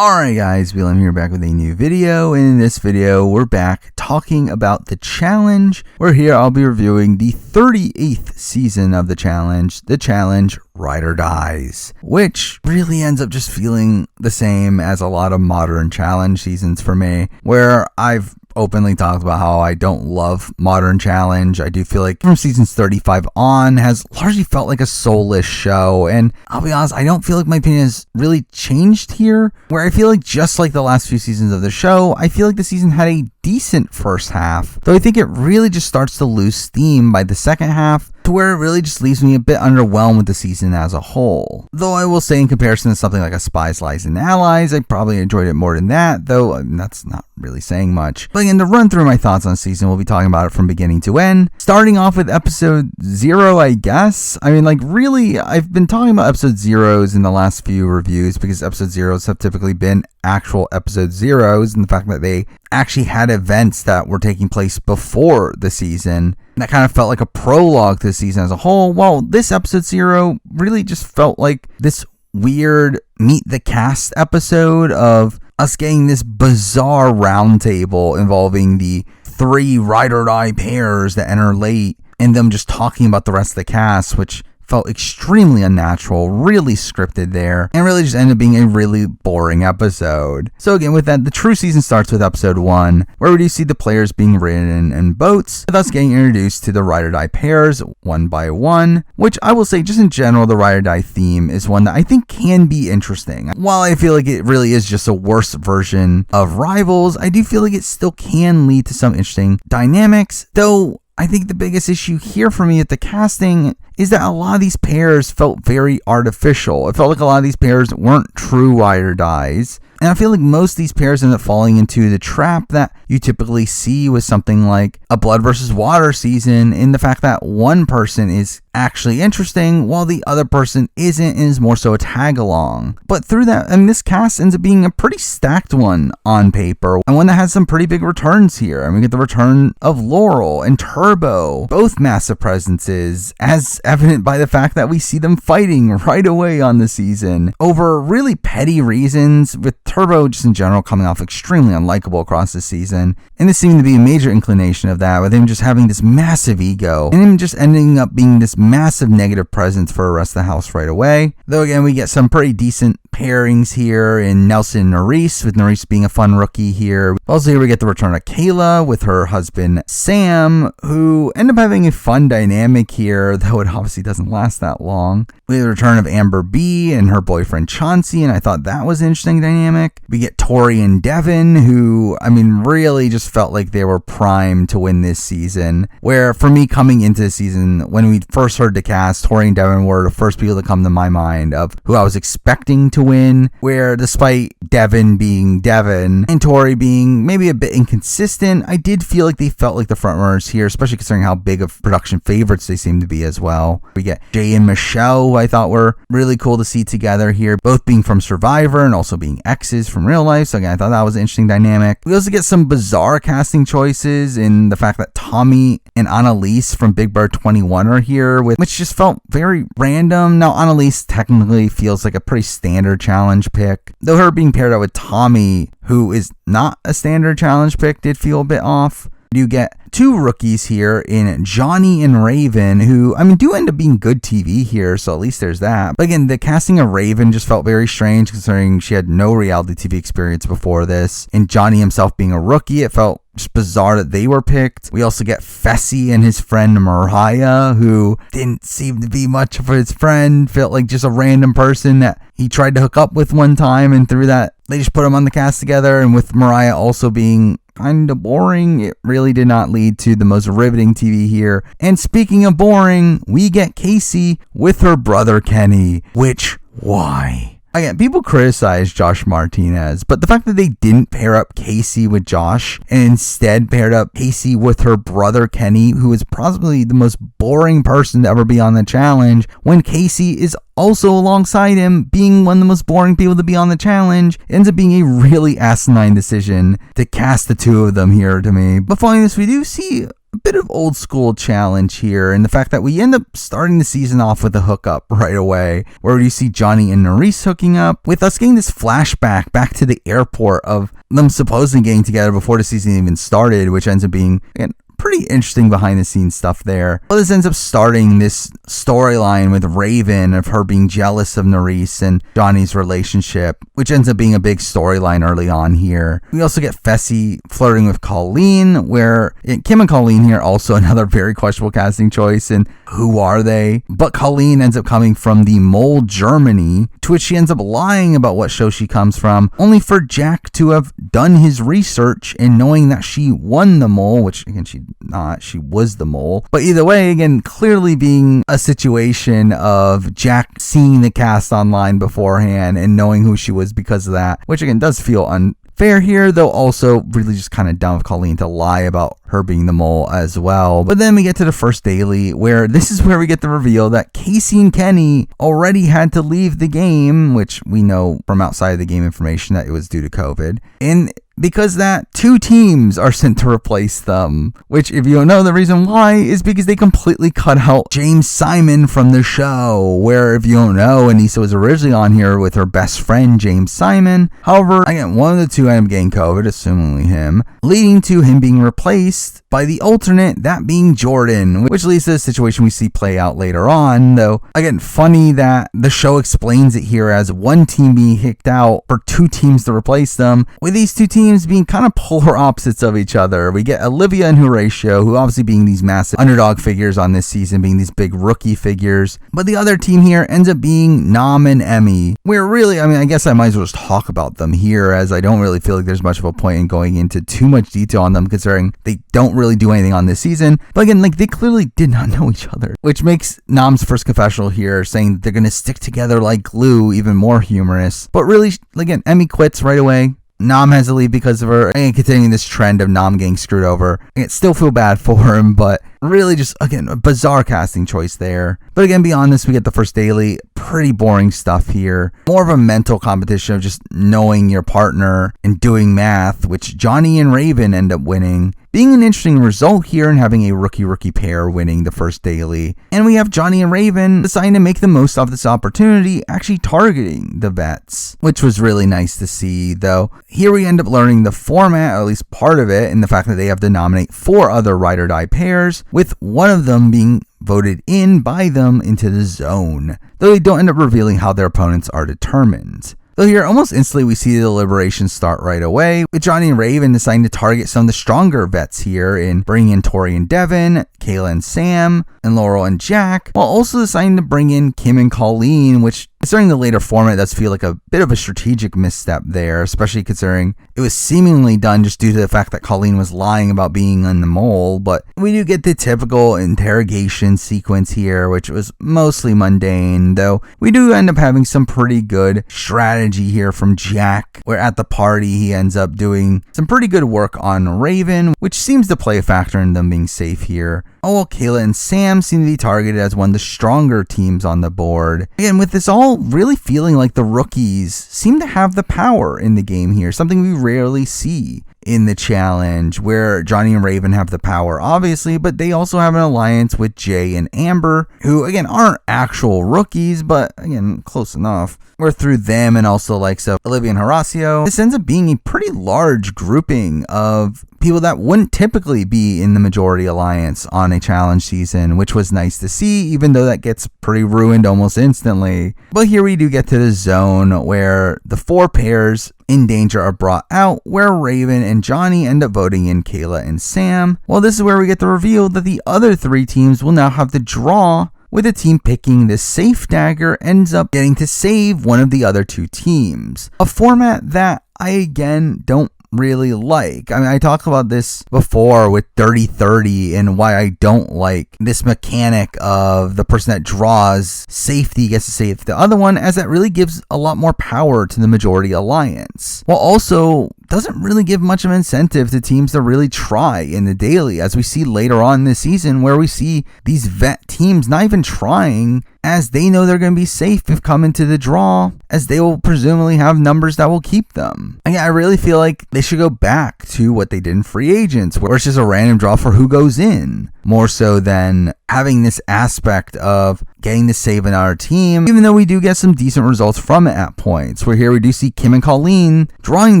Alright guys, Willem here back with a new video, and in this video we're back talking about the challenge, where here I'll be reviewing the 38th season of the challenge Ride or Dies, which really ends up just feeling the same as a lot of modern challenge seasons for me, where I've openly talked about how I don't love modern challenge. I do feel like from seasons 35 on has largely felt like a soulless show, and I'll be honest, I don't feel like my opinion has really changed here, where I feel like just like the last few seasons of the show, I feel like the season had a decent first half, though I think it really just starts to lose steam by the second half, to where it really just leaves me a bit underwhelmed with the season as a whole. Though I will say, in comparison to something like a Spies, Lies, and Allies, I probably enjoyed it more than that, though that's not really saying much. But again, to run through my thoughts on the season, we'll be talking about it from beginning to end. Starting off with episode 0, I guess. I mean, like, really, I've been talking about episode 0s in the last few reviews, because episode 0s have typically been actual episode 0s, and the fact that they actually had events that were taking place before the season that kind of felt like a prologue to the season as a whole. Well, this episode 0 really just felt like this weird meet the cast episode of us getting this bizarre roundtable involving the 3 ride or die pairs that enter late, and them just talking about the rest of the cast, which felt extremely unnatural, really scripted there, and really just ended up being a really boring episode. So again, with that, the true season starts with episode 1, where we do see the players being ridden in boats, with us getting introduced to the ride or die pairs one by one, which I will say, just in general, the ride or die theme is one that I think can be interesting. While I feel like it really is just a worse version of Rivals, I do feel like it still can lead to some interesting dynamics, though I think the biggest issue here for me at the casting is that a lot of these pairs felt very artificial. It felt like a lot of these pairs weren't true ride or dies. And I feel like most of these pairs end up falling into the trap that you typically see with something like a Blood versus Water season, in the fact that one person is actually interesting while the other person isn't, and is more so a tag along. But through that, I mean, this cast ends up being a pretty stacked one on paper, and one that has some pretty big returns here. I mean, we get the return of Laurel and Turbo, both massive presences, as evident by the fact that we see them fighting right away on the season over really petty reasons, with Turbo just in general coming off extremely unlikable across the season, and this seemed to be a major inclination of that, with him just having this massive ego, and him just ending up being this massive negative presence for the rest of the house right away. Though again, we get some pretty decent pairings here in Nelson and Nurys, with Nurys being a fun rookie here. Also here we get the return of Kayla with her husband Sam, who end up having a fun dynamic here, though it obviously doesn't last that long. We have the return of Amber B and her boyfriend Chauncey, and I thought that was an interesting dynamic. We get Tori and Devin, who, I mean, really just felt like they were primed to win this season, where for me, coming into the season, when we first heard the cast, Tori and Devin were the first people to come to my mind of who I was expecting to win, where despite Devin being Devin and Tori being maybe a bit inconsistent, I did feel like they felt like the frontrunners here, especially considering how big of production favorites they seem to be as well. We get Jay and Michelle, who I thought were really cool to see together here, both being from Survivor and also being exes from real life, so again, I thought that was an interesting dynamic. We also get some bizarre casting choices in the fact that Tommy and Annalise from Big Bird 21 are here, which just felt very random. Now, Annalise technically feels like a pretty standard challenge pick, though her being paired up with Tommy, who is not a standard challenge pick, did feel a bit off. You get 2 rookies here in Johnny and Raven, who, I mean, do end up being good TV here, so at least there's that. But again, the casting of Raven just felt very strange, considering she had no reality TV experience before this. And Johnny himself being a rookie, it felt just bizarre that they were picked. We also get Fessy and his friend Mariah, who didn't seem to be much of his friend, felt like just a random person that he tried to hook up with one time, and through that, they just put him on the cast together. And with Mariah also being kind of boring, it really did not lead to the most riveting TV here. And speaking of boring, we get Casey with her brother Kenny, which, why? Again, people criticize Josh Martinez, but the fact that they didn't pair up Casey with Josh and instead paired up Casey with her brother Kenny, who is probably the most boring person to ever be on the challenge, when Casey is also alongside him being one of the most boring people to be on the challenge, ends up being a really asinine decision to cast the two of them here to me. But following this, we do see a bit of old school challenge here, and the fact that we end up starting the season off with a hookup right away, where you see Johnny and Nurys hooking up, with us getting this flashback back to the airport of them supposedly getting together before the season even started, which ends up being, again, pretty interesting behind the scenes stuff there. Well, this ends up starting this storyline with Raven of her being jealous of Nurys and Johnny's relationship, which ends up being a big storyline early on here. We also get Fessy flirting with Colleen, where Kim and Colleen here, also another very questionable casting choice, and who are they? But Colleen ends up coming from the Mole Germany, to which she ends up lying about what show she comes from, only for Jack to have done his research and knowing that she won the Mole, which again she was the Mole. But either way, again, clearly being a situation of Jack seeing the cast online beforehand and knowing who she was because of that, which again does feel unfair here, though also really just kind of dumb of Colleen to lie about her being the Mole as well. But then we get to the first daily, where this is where we get the reveal that Casey and Kenny already had to leave the game, which we know from outside of the game information that it was due to COVID. And because that 2 teams are sent to replace them, which if you don't know, the reason why is because they completely cut out James Simon from the show, where if you don't know, Aneesa was originally on here with her best friend James Simon. However, again, one of the 2 ended up getting COVID, assumingly him, leading to him being replaced by the alternate, that being Jordan, which leads to a situation we see play out later on, though again, funny that the show explains it here as one team being kicked out for 2 teams to replace them, with these 2 teams being kind of polar opposites of each other. We get Olivia and Horatio, who obviously being these massive underdog figures on this season, being these big rookie figures, but the other team here ends up being Nam and Emmy, where really, I guess I might as well just talk about them here, as I don't really feel like there's much of a point in going into too much detail on them, considering they don't really do anything on this season. But again, like, they clearly did not know each other, which makes Nam's first confessional here saying that they're going to stick together like glue even more humorous. But really, again, Emmy quits right away. Nam has to leave because of her, and continuing this trend of Nam getting screwed over. I still feel bad for him, but really just, again, a bizarre casting choice there. But again, beyond this, we get the first daily. Pretty boring stuff here. More of a mental competition of just knowing your partner and doing math, which Johnny and Raven end up winning, being an interesting result here and having a rookie pair winning the first daily. And we have Johnny and Raven deciding to make the most of this opportunity, actually targeting the vets, which was really nice to see, though. Here we end up learning the format, or at least part of it, and the fact that they have to nominate 4 other ride or die pairs, with one of them being voted in by them into the zone, though they don't end up revealing how their opponents are determined. So here, almost instantly, we see the deliberations start right away, with Johnny and Raven deciding to target some of the stronger vets here in bringing in Tori and Devin, Kayla and Sam, and Laurel and Jack, while also deciding to bring in Kim and Colleen, which, considering the later format, does feel like a bit of a strategic misstep there, especially considering it was seemingly done just due to the fact that Colleen was lying about being in the Mole. But we do get the typical interrogation sequence here, which was mostly mundane, though we do end up having some pretty good strategy here from Jack, where at the party he ends up doing some pretty good work on Raven, which seems to play a factor in them being safe here. While Kayla and Sam seem to be targeted as one of the stronger teams on the board. Again, with this all really feeling like the rookies seem to have the power in the game here, something we rarely see in the challenge, where Johnny and Raven have the power, obviously, but they also have an alliance with Jay and Amber, who, again, aren't actual rookies, but, again, close enough. Where through them and also likes of Olivia and Horacio, this ends up being a pretty large grouping of people that wouldn't typically be in the majority alliance on a challenge season, which was nice to see, even though that gets pretty ruined almost instantly. But here we do get to the zone where the 4 pairs in danger are brought out, where Raven and Johnny end up voting in Kayla and Sam. Well, this is where we get the reveal that the other 3 teams will now have to draw, with a team picking the safe dagger ends up getting to save one of the other 2 teams. A format that I, again, don't really like. I talked about this before with 30-30 and why I don't like this mechanic of the person that draws safety gets to save the other one, as that really gives a lot more power to the majority alliance, while also doesn't really give much of an incentive to teams to really try in the daily, as we see later on this season, where we see these vet teams not even trying as they know they're going to be safe if coming to the draw, as they will presumably have numbers that will keep them. I really feel like they should go back to what they did in free agents, where it's just a random draw for who goes in, more so than having this aspect of getting to save another team, even though we do get some decent results from it at points. Where here we do see Kim and Colleen drawing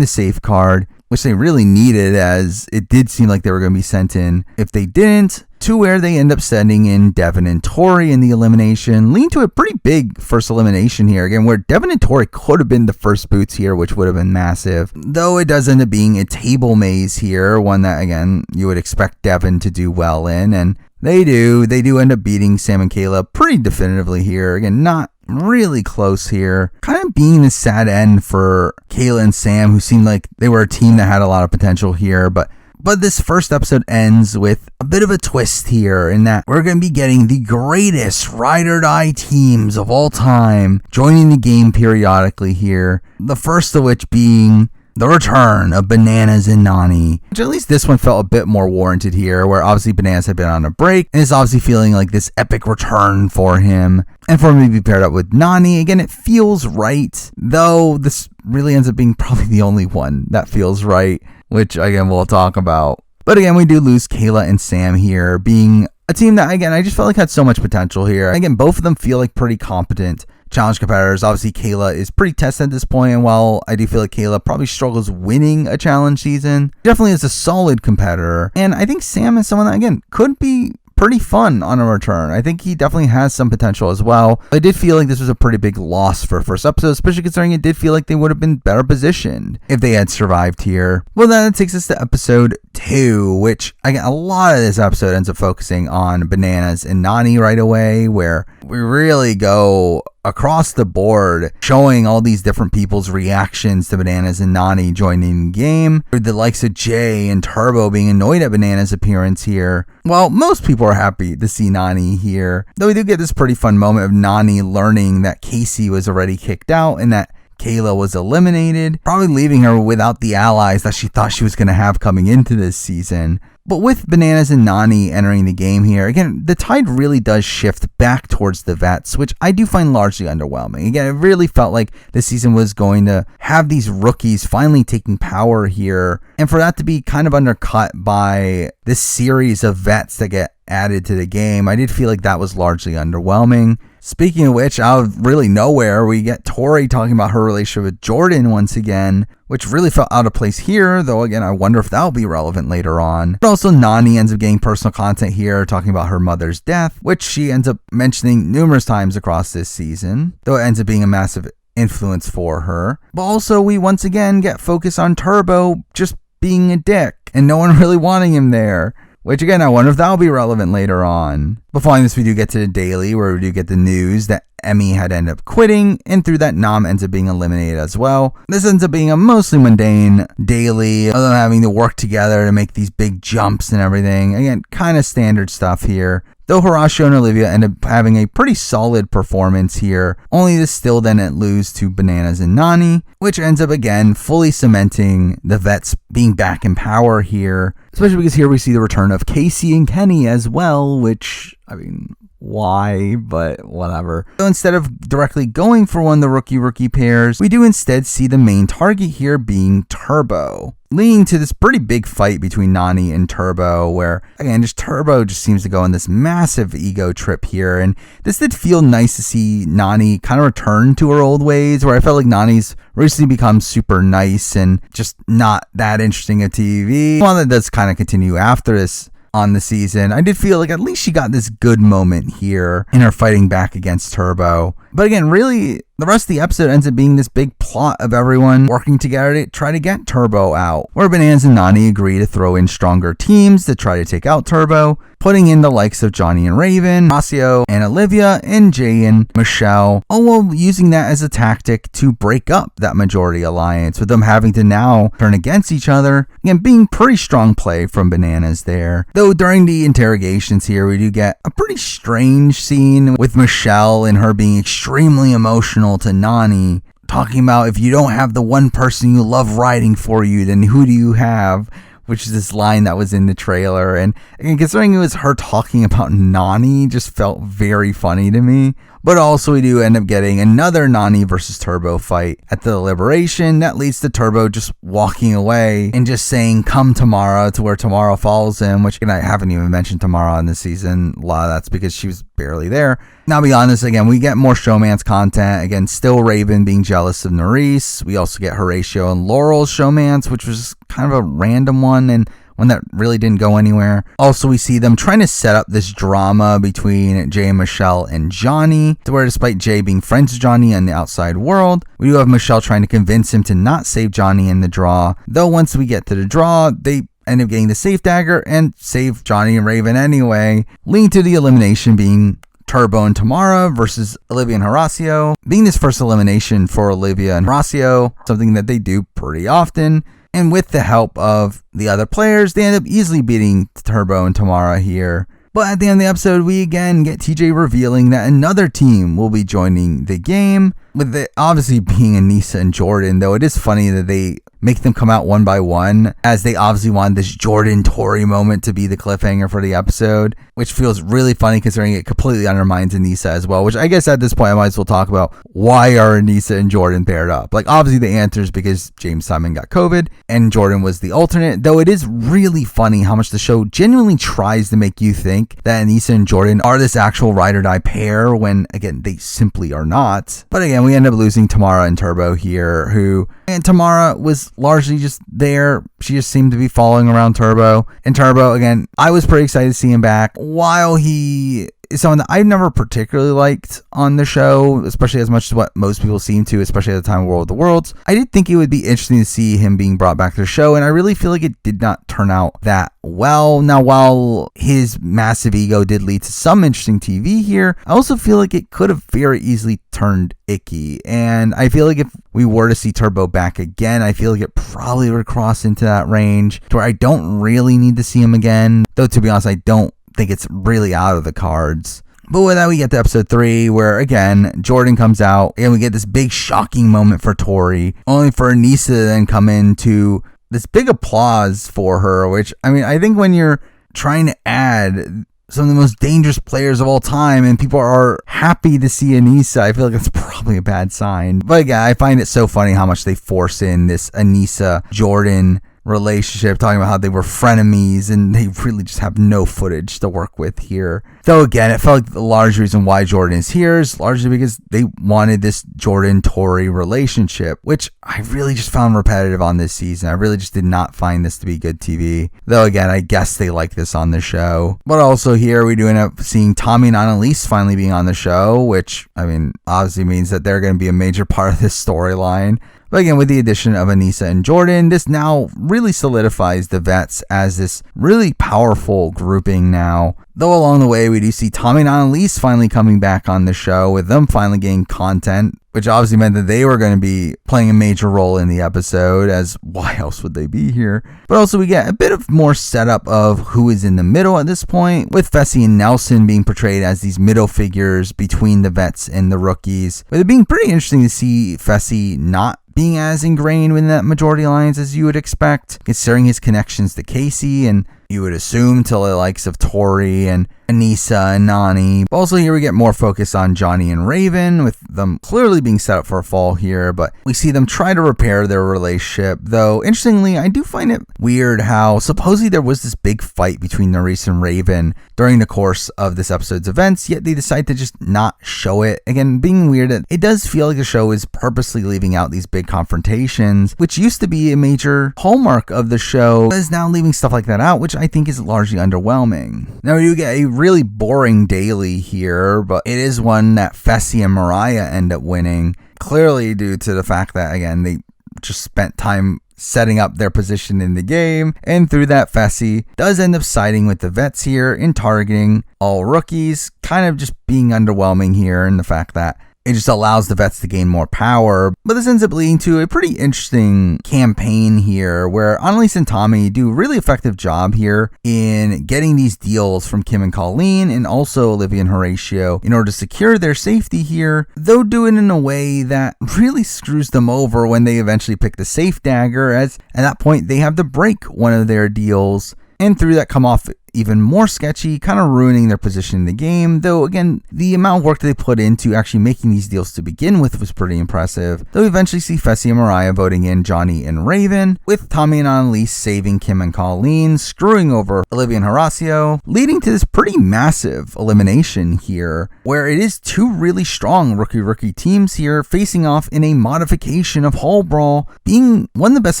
the safe card, which they really needed, as it did seem like they were going to be sent in if they didn't, to where they end up sending in Devin and Tori in the elimination, leading to a pretty big first elimination here, again, where Devin and Tori could have been the first boots here, which would have been massive, though it does end up being a table maze here, one that, again, you would expect Devin to do well in, and they do end up beating Sam and Kayla pretty definitively here, again, not really close here, kind of being the sad end for Kayla and Sam, who seemed like they were a team that had a lot of potential here, but this first episode ends with a bit of a twist here, in that we're going to be getting the greatest ride or die teams of all time joining the game periodically here, the first of which being the return of Bananas and Nani, which at least this one felt a bit more warranted here, where obviously Bananas had been on a break and is obviously feeling like this epic return for him, and for him to be paired up with Nani, again, it feels right, though this really ends up being probably the only one that feels right, which again we'll talk about. But again, we do lose Kayla and Sam here, being a team that, again, I just felt like had so much potential here. Again, both of them feel like pretty competent challenge competitors. Obviously, Kayla is pretty tested at this point, and while I do feel like Kayla probably struggles winning a challenge season, definitely is a solid competitor. And I think Sam is someone that, again, could be pretty fun on a return. I think he definitely has some potential as well. I did feel like this was a pretty big loss for first episode, especially considering it did feel like they would have been better positioned if they had survived here. Well, then it takes us to episode 2, which again, a lot of this episode ends up focusing on Bananas and Nani right away, where we really go across the board, showing all these different people's reactions to Bananas and Nani joining the game. With the likes of Jay and Turbo being annoyed at Bananas' appearance here. Well, most people are happy to see Nani here, though we do get this pretty fun moment of Nani learning that Casey was already kicked out and that Kayla was eliminated, probably leaving her without the allies that she thought she was going to have coming into this season. But with Bananas and Nani entering the game here, again, the tide really does shift back towards the vets, which I do find largely underwhelming. Again, it really felt like this season was going to have these rookies finally taking power here, and for that to be kind of undercut by this series of vets that get added to the game, I did feel like that was largely underwhelming. Speaking of which, out of really nowhere, we get Tori talking about her relationship with Jordan once again, which really felt out of place here, though again, I wonder if that'll be relevant later on. But also Nani ends up getting personal content here, talking about her mother's death, which she ends up mentioning numerous times across this season, though it ends up being a massive influence for her. But also we once again get focus on Turbo just being a dick and no one really wanting him there, which again, I wonder if that'll be relevant later on. But following this, we do get to the daily, where we do get the news that Emmy had ended up quitting, and through that, Nam ends up being eliminated as well. This ends up being a mostly mundane daily, other than having to work together to make these big jumps and everything. Again, kind of standard stuff here. Though Horacio and Olivia end up having a pretty solid performance here, only to still then lose to Bananas and Nani, which ends up again fully cementing the vets being back in power here, especially because here we see the return of Casey and Kenny as well, which, I mean, why, but whatever. So instead of directly going for one of the rookie pairs, we do instead see the main target here being Turbo, leading to this pretty big fight between Nani and Turbo, where again, just Turbo just seems to go on this massive ego trip here, and this did feel nice to see Nani kind of return to her old ways, where I felt like Nani's recently become super nice and just not that interesting at TV. One that does kind of continue after this on the season. I did feel like at least she got this good moment here in her fighting back against Turbo. But again, really, the rest of the episode ends up being this big plot of everyone working together to try to get Turbo out, where Bananas and Nani agree to throw in stronger teams to try to take out Turbo, putting in the likes of Johnny and Raven, Horacio and Olivia, and Jay and Michelle, all while using that as a tactic to break up that majority alliance, with them having to now turn against each other. Again, being pretty strong play from Bananas there. Though during the interrogations here, we do get a pretty strange scene with Michelle and her being extremely emotional to Nani, talking about if you don't have the one person you love riding for you, then who do you have? Which is this line that was in the trailer. And considering it was her talking about Nani, just felt very funny to me. But also we do end up getting another Nani versus Turbo fight at the Liberation that leads to Turbo just walking away and just saying, come Tamara, to where Tamara follows him, which, and I haven't even mentioned Tamara in this season. A lot of that's because she was barely there. Now, beyond this, again, we get more showmance content. Again, still Raven being jealous of Nurys. We also get Horatio and Laurel's showmance, which was kind of a random one and one that really didn't go anywhere. Also, we see them trying to set up this drama between Jay and Michelle and Johnny, to where despite Jay being friends with Johnny in the outside world, we do have Michelle trying to convince him to not save Johnny in the draw. Though once we get to the draw, they end up getting the safe dagger and save Johnny and Raven anyway, leading to the elimination being Turbo and Tamara versus Olivia and Horacio. Being this first elimination for Olivia and Horacio, something that they do pretty often. And with the help of the other players, they end up easily beating Turbo and Tamara here. But at the end of the episode, we again get TJ revealing that another team will be joining the game, with it obviously being Aneesa and Jordan, though it is funny that they make them come out one by one, as they obviously wanted this Jordan-Tori moment to be the cliffhanger for the episode, which feels really funny considering it completely undermines Aneesa as well, which I guess at this point I might as well talk about why are Aneesa and Jordan paired up. Like, obviously the answer is because James Simon got COVID and Jordan was the alternate, though it is really funny how much the show genuinely tries to make you think that Aneesa and Jordan are this actual ride or die pair when, again, they simply are not. But again, we end up losing Tamara and Turbo here, and Tamara was largely just there. She just seemed to be following around Turbo. And Turbo, again, I was pretty excited to see him back. While he is someone that I've never particularly liked on the show, especially as much as what most people seem to, especially at the time of World of the Worlds, I did think it would be interesting to see him being brought back to the show, and I really feel like it did not turn out that well. Now, while his massive ego did lead to some interesting TV here, I also feel like it could have very easily turned icky, and I feel like if we were to see Turbo back again, I feel like it probably would cross into that range to where I don't really need to see him again, though to be honest, I don't think it's really out of the cards. But with that, we get to episode 3, where again Jordan comes out and we get this big shocking moment for Tori, only for Aneesa to then come into this big applause for her, which, I mean, I think when you're trying to add some of the most dangerous players of all time and people are happy to see Aneesa, I feel like that's probably a bad sign. But again, I find it so funny how much they force in this Aneesa Jordan relationship, talking about how they were frenemies, and they really just have no footage to work with here. Though again, it felt like the large reason why Jordan is here is largely because they wanted this Jordan-Tori relationship, which I really just found repetitive on this season. I really just did not find this to be good TV. Though again, I guess they like this on the show. But also here we do end up seeing Tommy and Annalise finally being on the show, which, I mean, obviously means that they're going to be a major part of this storyline. But again, with the addition of Aneesa and Jordan, this now really solidifies the Vets as this really powerful grouping now. Though along the way, we do see Tommy and Annalise finally coming back on the show, with them finally getting content, which obviously meant that they were going to be playing a major role in the episode, as why else would they be here? But also we get a bit of more setup of who is in the middle at this point, with Fessy and Nelson being portrayed as these middle figures between the Vets and the rookies, with it being pretty interesting to see Fessy not being as ingrained within that majority alliance as you would expect, considering his connections to Casey, and you would assume to the likes of Tori and Aneesa and Nani. But also here we get more focus on Johnny and Raven, with them clearly being set up for a fall here, but we see them try to repair their relationship. Though, interestingly, I do find it weird how supposedly there was this big fight between Nurys and Raven during the course of this episode's events, yet they decide to just not show it. Again, being weird, it does feel like the show is purposely leaving out these big confrontations, which used to be a major hallmark of the show, but is now leaving stuff like that out, which I think is largely underwhelming. Now we do get a really boring daily here, but it is one that Fessy and Mariah end up winning, clearly due to the fact that, again, they just spent time setting up their position in the game, and through that Fessy does end up siding with the Vets here in targeting all rookies, kind of just being underwhelming here in the fact that it just allows the Vets to gain more power. But this ends up leading to a pretty interesting campaign here, where Annalise and Tommy do a really effective job here in getting these deals from Kim and Colleen, and also Olivia and Horatio, in order to secure their safety here, though do it in a way that really screws them over when they eventually pick the safe dagger, as at that point they have to break one of their deals, and through that come off even more sketchy, kind of ruining their position in the game. Though again, the amount of work that they put into actually making these deals to begin with was pretty impressive. Though we eventually see Fessy and Mariah voting in Johnny and Raven, with Tommy and Annalise saving Kim and Colleen, screwing over Olivia and Horacio, leading to this pretty massive elimination here, where it is two really strong rookie teams here facing off in a modification of Hall Brawl, being one of the best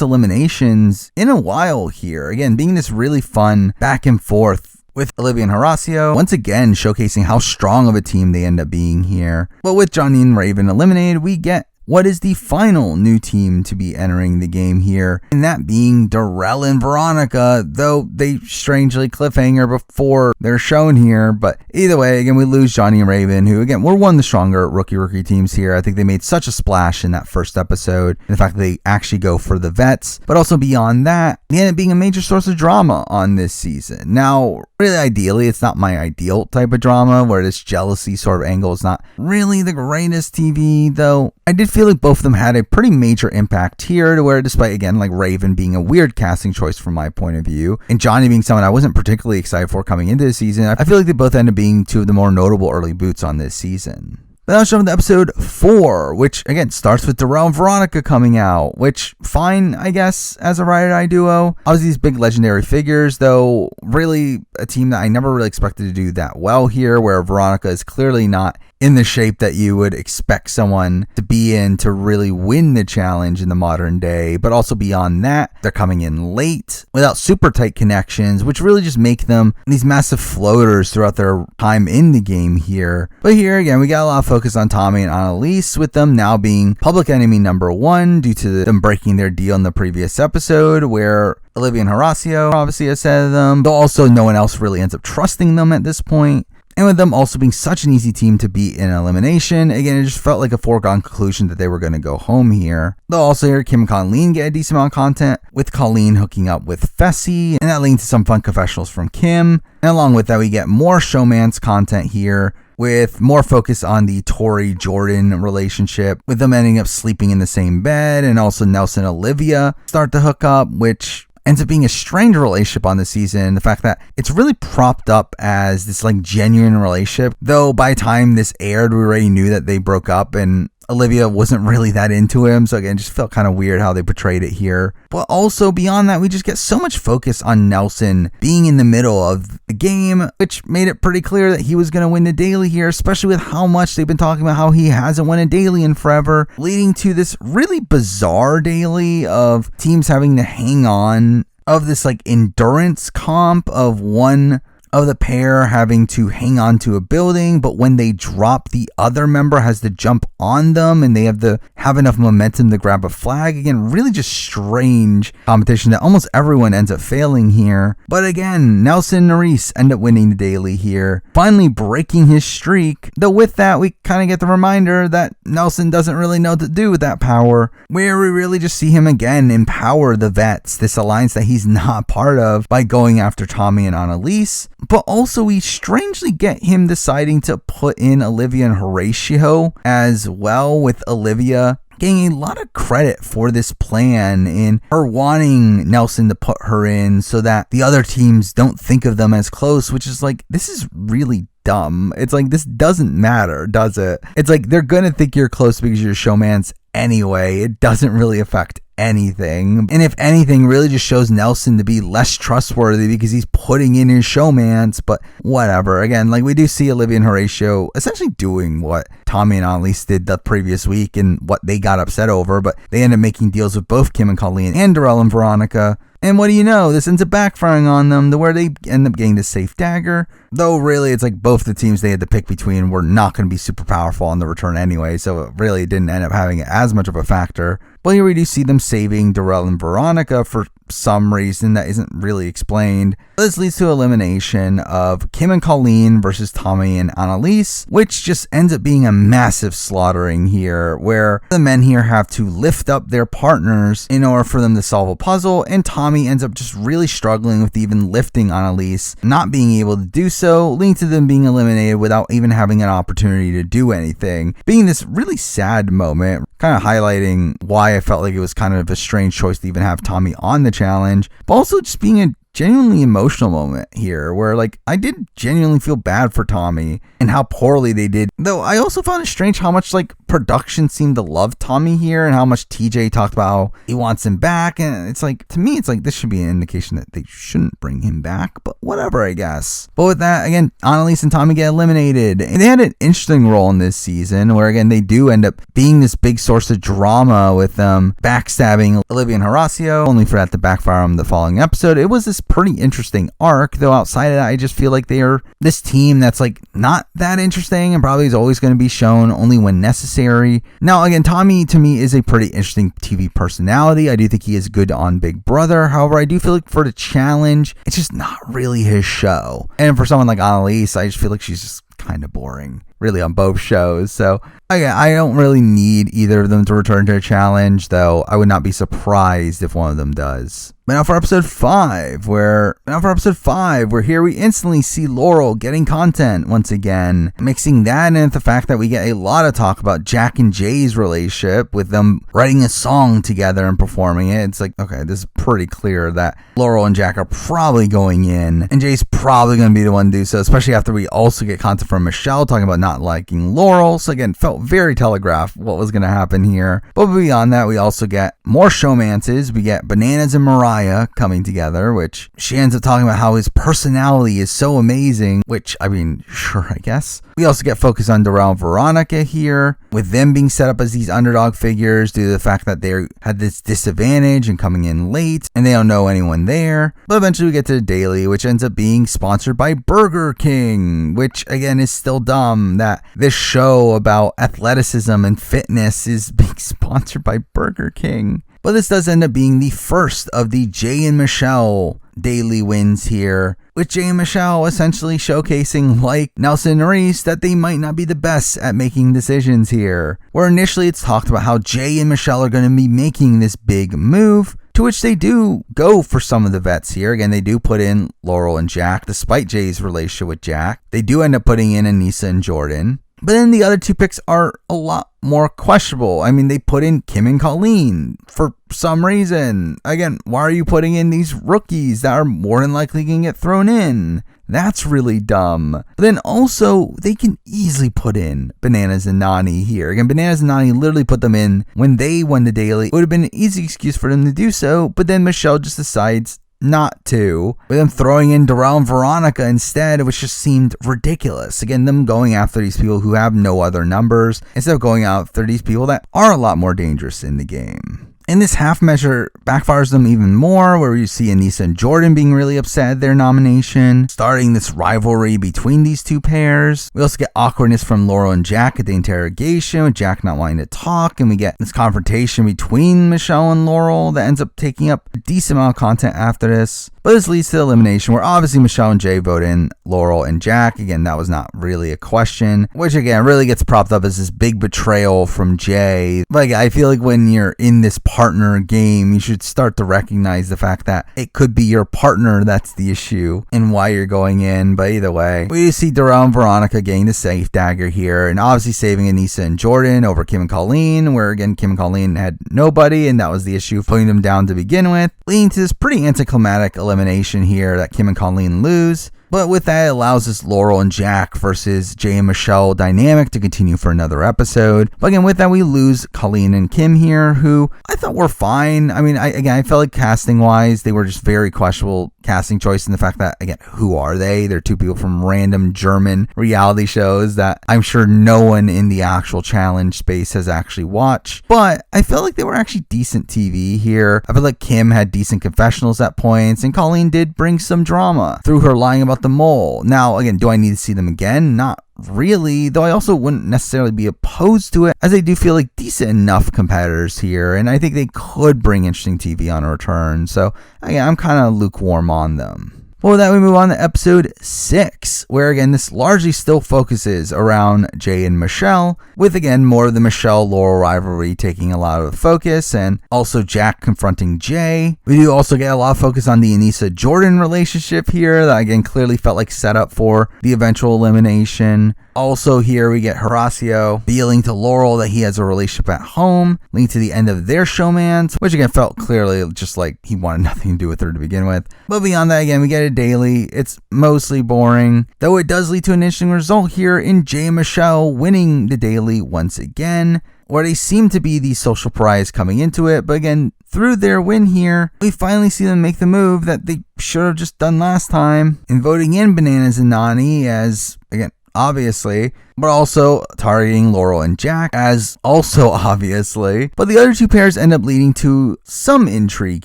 eliminations in a while here. Again, being this really fun back and forth with Olivia and Horacio, once again showcasing how strong of a team they end up being here. But with Johnny and Raven eliminated, we get what is the final new team to be entering the game here, and that being Laurel and Veronica, though they strangely cliffhanger before they're shown here. But either way, again, we lose Johnny and Raven, who again were one of the stronger rookie teams here. I think they made such a splash in that first episode, and the fact that they actually go for the vets, but also beyond that, they end up being a major source of drama on this season. Now, really ideally, it's not my ideal type of drama, where this jealousy sort of angle is not really the greatest TV, though I did feel like both of them had a pretty major impact here, to where despite, again, like Raven being a weird casting choice from my point of view, and Johnny being someone I wasn't particularly excited for coming into the season, I feel like they both end up being two of the more notable early boots on this season. Then I'll jump into episode 4, which again starts with Laurel and Veronica coming out, which fine, I guess, as a ride or die duo. Obviously these big legendary figures, though really a team that I never really expected to do that well here, where Veronica is clearly not in the shape that you would expect someone to be in to really win the challenge in the modern day. But also beyond that, they're coming in late without super tight connections, which really just make them these massive floaters throughout their time in the game here. But here again, we got a lot of focus on Tommy and Annalise, with them now being public enemy number 1 due to them breaking their deal in the previous episode, where Olivia and Horacio obviously has said them, though also no one else really ends up trusting them at this point. And with them also being such an easy team to beat in elimination, again, it just felt like a foregone conclusion that they were going to go home here. Though also here, Kim and Colleen get a decent amount of content, with Colleen hooking up with Fessy, and that leading to some fun confessionals from Kim. And along with that, we get more showmance content here, with more focus on the Tori-Jordan relationship, with them ending up sleeping in the same bed, and also Nelson and Olivia start to hook up, which ends up being a strange relationship on the season. The fact that it's really propped up as this like genuine relationship, though by the time this aired, we already knew that they broke up and Olivia wasn't really that into him. So again, just felt kind of weird how they portrayed it here. But also beyond that, we just get so much focus on Nelson being in the middle of the game, which made it pretty clear that he was going to win the daily here, especially with how much they've been talking about how he hasn't won a daily in forever, leading to this really bizarre daily of teams having to hang on, of this like endurance comp of one of the pair having to hang on to a building, but when they drop, the other member has to jump on them and they have to have enough momentum to grab a flag. Again, really just strange competition that almost everyone ends up failing here. But again, Nelson and Nurys end up winning the daily here, finally breaking his streak. Though with that, we kind of get the reminder that Nelson doesn't really know what to do with that power, where we really just see him again empower the vets, this alliance that he's not part of, by going after Tommy and Annalise. But also we strangely get him deciding to put in Olivia and Horacio as well, with Olivia getting a lot of credit for this plan in her wanting Nelson to put her in so that the other teams don't think of them as close, which is like, this is really dumb. It's like, this doesn't matter, does it? It's like, they're gonna think you're close because you're showmance anyway. It doesn't really affect anything, and if anything, really just shows Nelson to be less trustworthy because he's putting in his showmance. But whatever. Again, like, we do see Olivia and Horacio essentially doing what Tommy and Annalise did the previous week and what they got upset over, but they end up making deals with both Kim and Colleen and Laurel and Veronica. And what do you know? This ends up backfiring on them, to where they end up getting the safe dagger. Though really, it's like both the teams they had to pick between were not going to be super powerful on the return anyway, so it really didn't end up having as much of a factor. But here we do see them saving Laurel and Veronica for some reason that isn't really explained. This leads to elimination of Kim and Colleen versus Tommy and Annalise, which just ends up being a massive slaughtering here, where the men here have to lift up their partners in order for them to solve a puzzle, and Tommy ends up just really struggling with even lifting Annalise, not being able to do so, leading to them being eliminated without even having an opportunity to do anything, being this really sad moment, kind of highlighting why I felt like it was kind of a strange choice to even have Tommy on the challenge, but also just being a genuinely emotional moment here where like I did genuinely feel bad for Tommy and how poorly they did. Though I also found it strange how much like production seemed to love Tommy here and how much TJ talked about how he wants him back. And it's like, to me, it's like this should be an indication that they shouldn't bring him back, but whatever, I guess. But with that, again, Annalise and Tommy get eliminated. And they had an interesting role in this season where again, they do end up being this big source of drama with them backstabbing Olivia and Horacio, only for that to backfire on the following episode. It was this pretty interesting arc, though outside of that, I just feel like they are this team that's like not that interesting and probably is always going to be shown only when necessary. Now, again, Tommy to me is a pretty interesting TV personality. I do think he is good on Big Brother. However, I do feel like for the challenge, it's just not really his show. And for someone like Annalise, I just feel like she's just kind of boring, really, on both shows. So again, I don't really need either of them to return to a challenge, though I would not be surprised if one of them does. But now for episode 5, where here we instantly see Laurel getting content once again, mixing that in with the fact that we get a lot of talk about Jack and Jay's relationship, with them writing a song together and performing it. It's like, okay, this is pretty clear that Laurel and Jack are probably going in, and Jay's probably going to be the one to do so, especially after we also get content from Michelle talking about not liking Laurel. So again, felt very telegraphed what was going to happen here. But beyond that, we also get more showmances. We get Bananas and Mariah coming together, which she ends up talking about how his personality is so amazing, which, I mean, sure, I guess. We also get focus on Laurel and Veronica here, with them being set up as these underdog figures due to the fact that they had this disadvantage and coming in late, and they don't know anyone there. But eventually we get to the daily, which ends up being sponsored by Burger King, which, again, is still dumb that this show about athleticism and fitness is being sponsored by Burger King. But this does end up being the first of the Jay and Michelle daily wins here, with Jay and Michelle essentially showcasing, like Nelson and Nurys, that they might not be the best at making decisions here. Where initially it's talked about how Jay and Michelle are going to be making this big move, to which they do go for some of the vets here. Again, they do put in Laurel and Jack, despite Jay's relationship with Jack. They do end up putting in Aneesa and Jordan. But then the other two picks are a lot more questionable. I mean, they put in Kim and Colleen for some reason. Again, why are you putting in these rookies that are more than likely going to get thrown in? That's really dumb. But then also, they can easily put in Bananas and Nani here. Again, Bananas and Nani literally put them in when they won the daily. It would have been an easy excuse for them to do so, but then Michelle just decides not to, with them throwing in Laurel and Veronica instead, which just seemed ridiculous. Again, them going after these people who have no other numbers instead of going after these people that are a lot more dangerous in the game. And this half measure backfires them even more, where you see Aneesa and Jordan being really upset at their nomination, starting this rivalry between these two pairs. We also get awkwardness from Laurel and Jack at the interrogation, with Jack not wanting to talk, and we get this confrontation between Michelle and Laurel that ends up taking up a decent amount of content after this. But this leads to the elimination, where obviously Michelle and Jay vote in Laurel and Jack. Again, that was not really a question, which again really gets propped up as this big betrayal from Jay. Like, I feel like when you're in this partner game, you should start to recognize the fact that it could be your partner that's the issue and why you're going in. But either way, we see Laurel and Veronica getting the safe dagger here, and obviously saving Aneesa and Jordan over Kim and Colleen, where again Kim and Colleen had nobody, and that was the issue of putting them down to begin with, leading to this pretty anticlimactic elimination here that Kim and Colleen lose. But with that, it allows this Laurel and Jack versus Jay and Michelle dynamic to continue for another episode. But again, with that, we lose Colleen and Kim here, who I thought were fine. I mean, I felt like casting-wise, they were just very questionable casting choice in the fact that, again, who are they? They're two people from random German reality shows that I'm sure no one in the actual challenge space has actually watched. But I felt like they were actually decent TV here. I feel like Kim had decent confessionals at points, and Colleen did bring some drama through her lying about the mole. Now, again, do I need to see them again? Not really, though I also wouldn't necessarily be opposed to it, as I do feel like decent enough competitors here, and I think they could bring interesting TV on a return. So, again, I'm kind of lukewarm on them. Well, with that, we move on to episode 6, where again, this largely still focuses around Jay and Michelle, with again, more of the Michelle-Laurel rivalry taking a lot of the focus, and also Jack confronting Jay. We do also get a lot of focus on the Aneesa-Jordan relationship here, that again, clearly felt like set up for the eventual elimination. Also here we get Horacio revealing to Laurel that he has a relationship at home, leading to the end of their showmance, which again felt clearly just like he wanted nothing to do with her to begin with. But beyond that, again, we get a daily. It's mostly boring, though it does lead to an interesting result here in Jay and Michelle winning the daily once again, where they seem to be the social pariahs coming into it. But again, through their win here, we finally see them make the move that they should have just done last time in voting in Bananas and Nani as, again, obviously, but also targeting Laurel and Jack as also obviously. But the other two pairs end up leading to some intrigue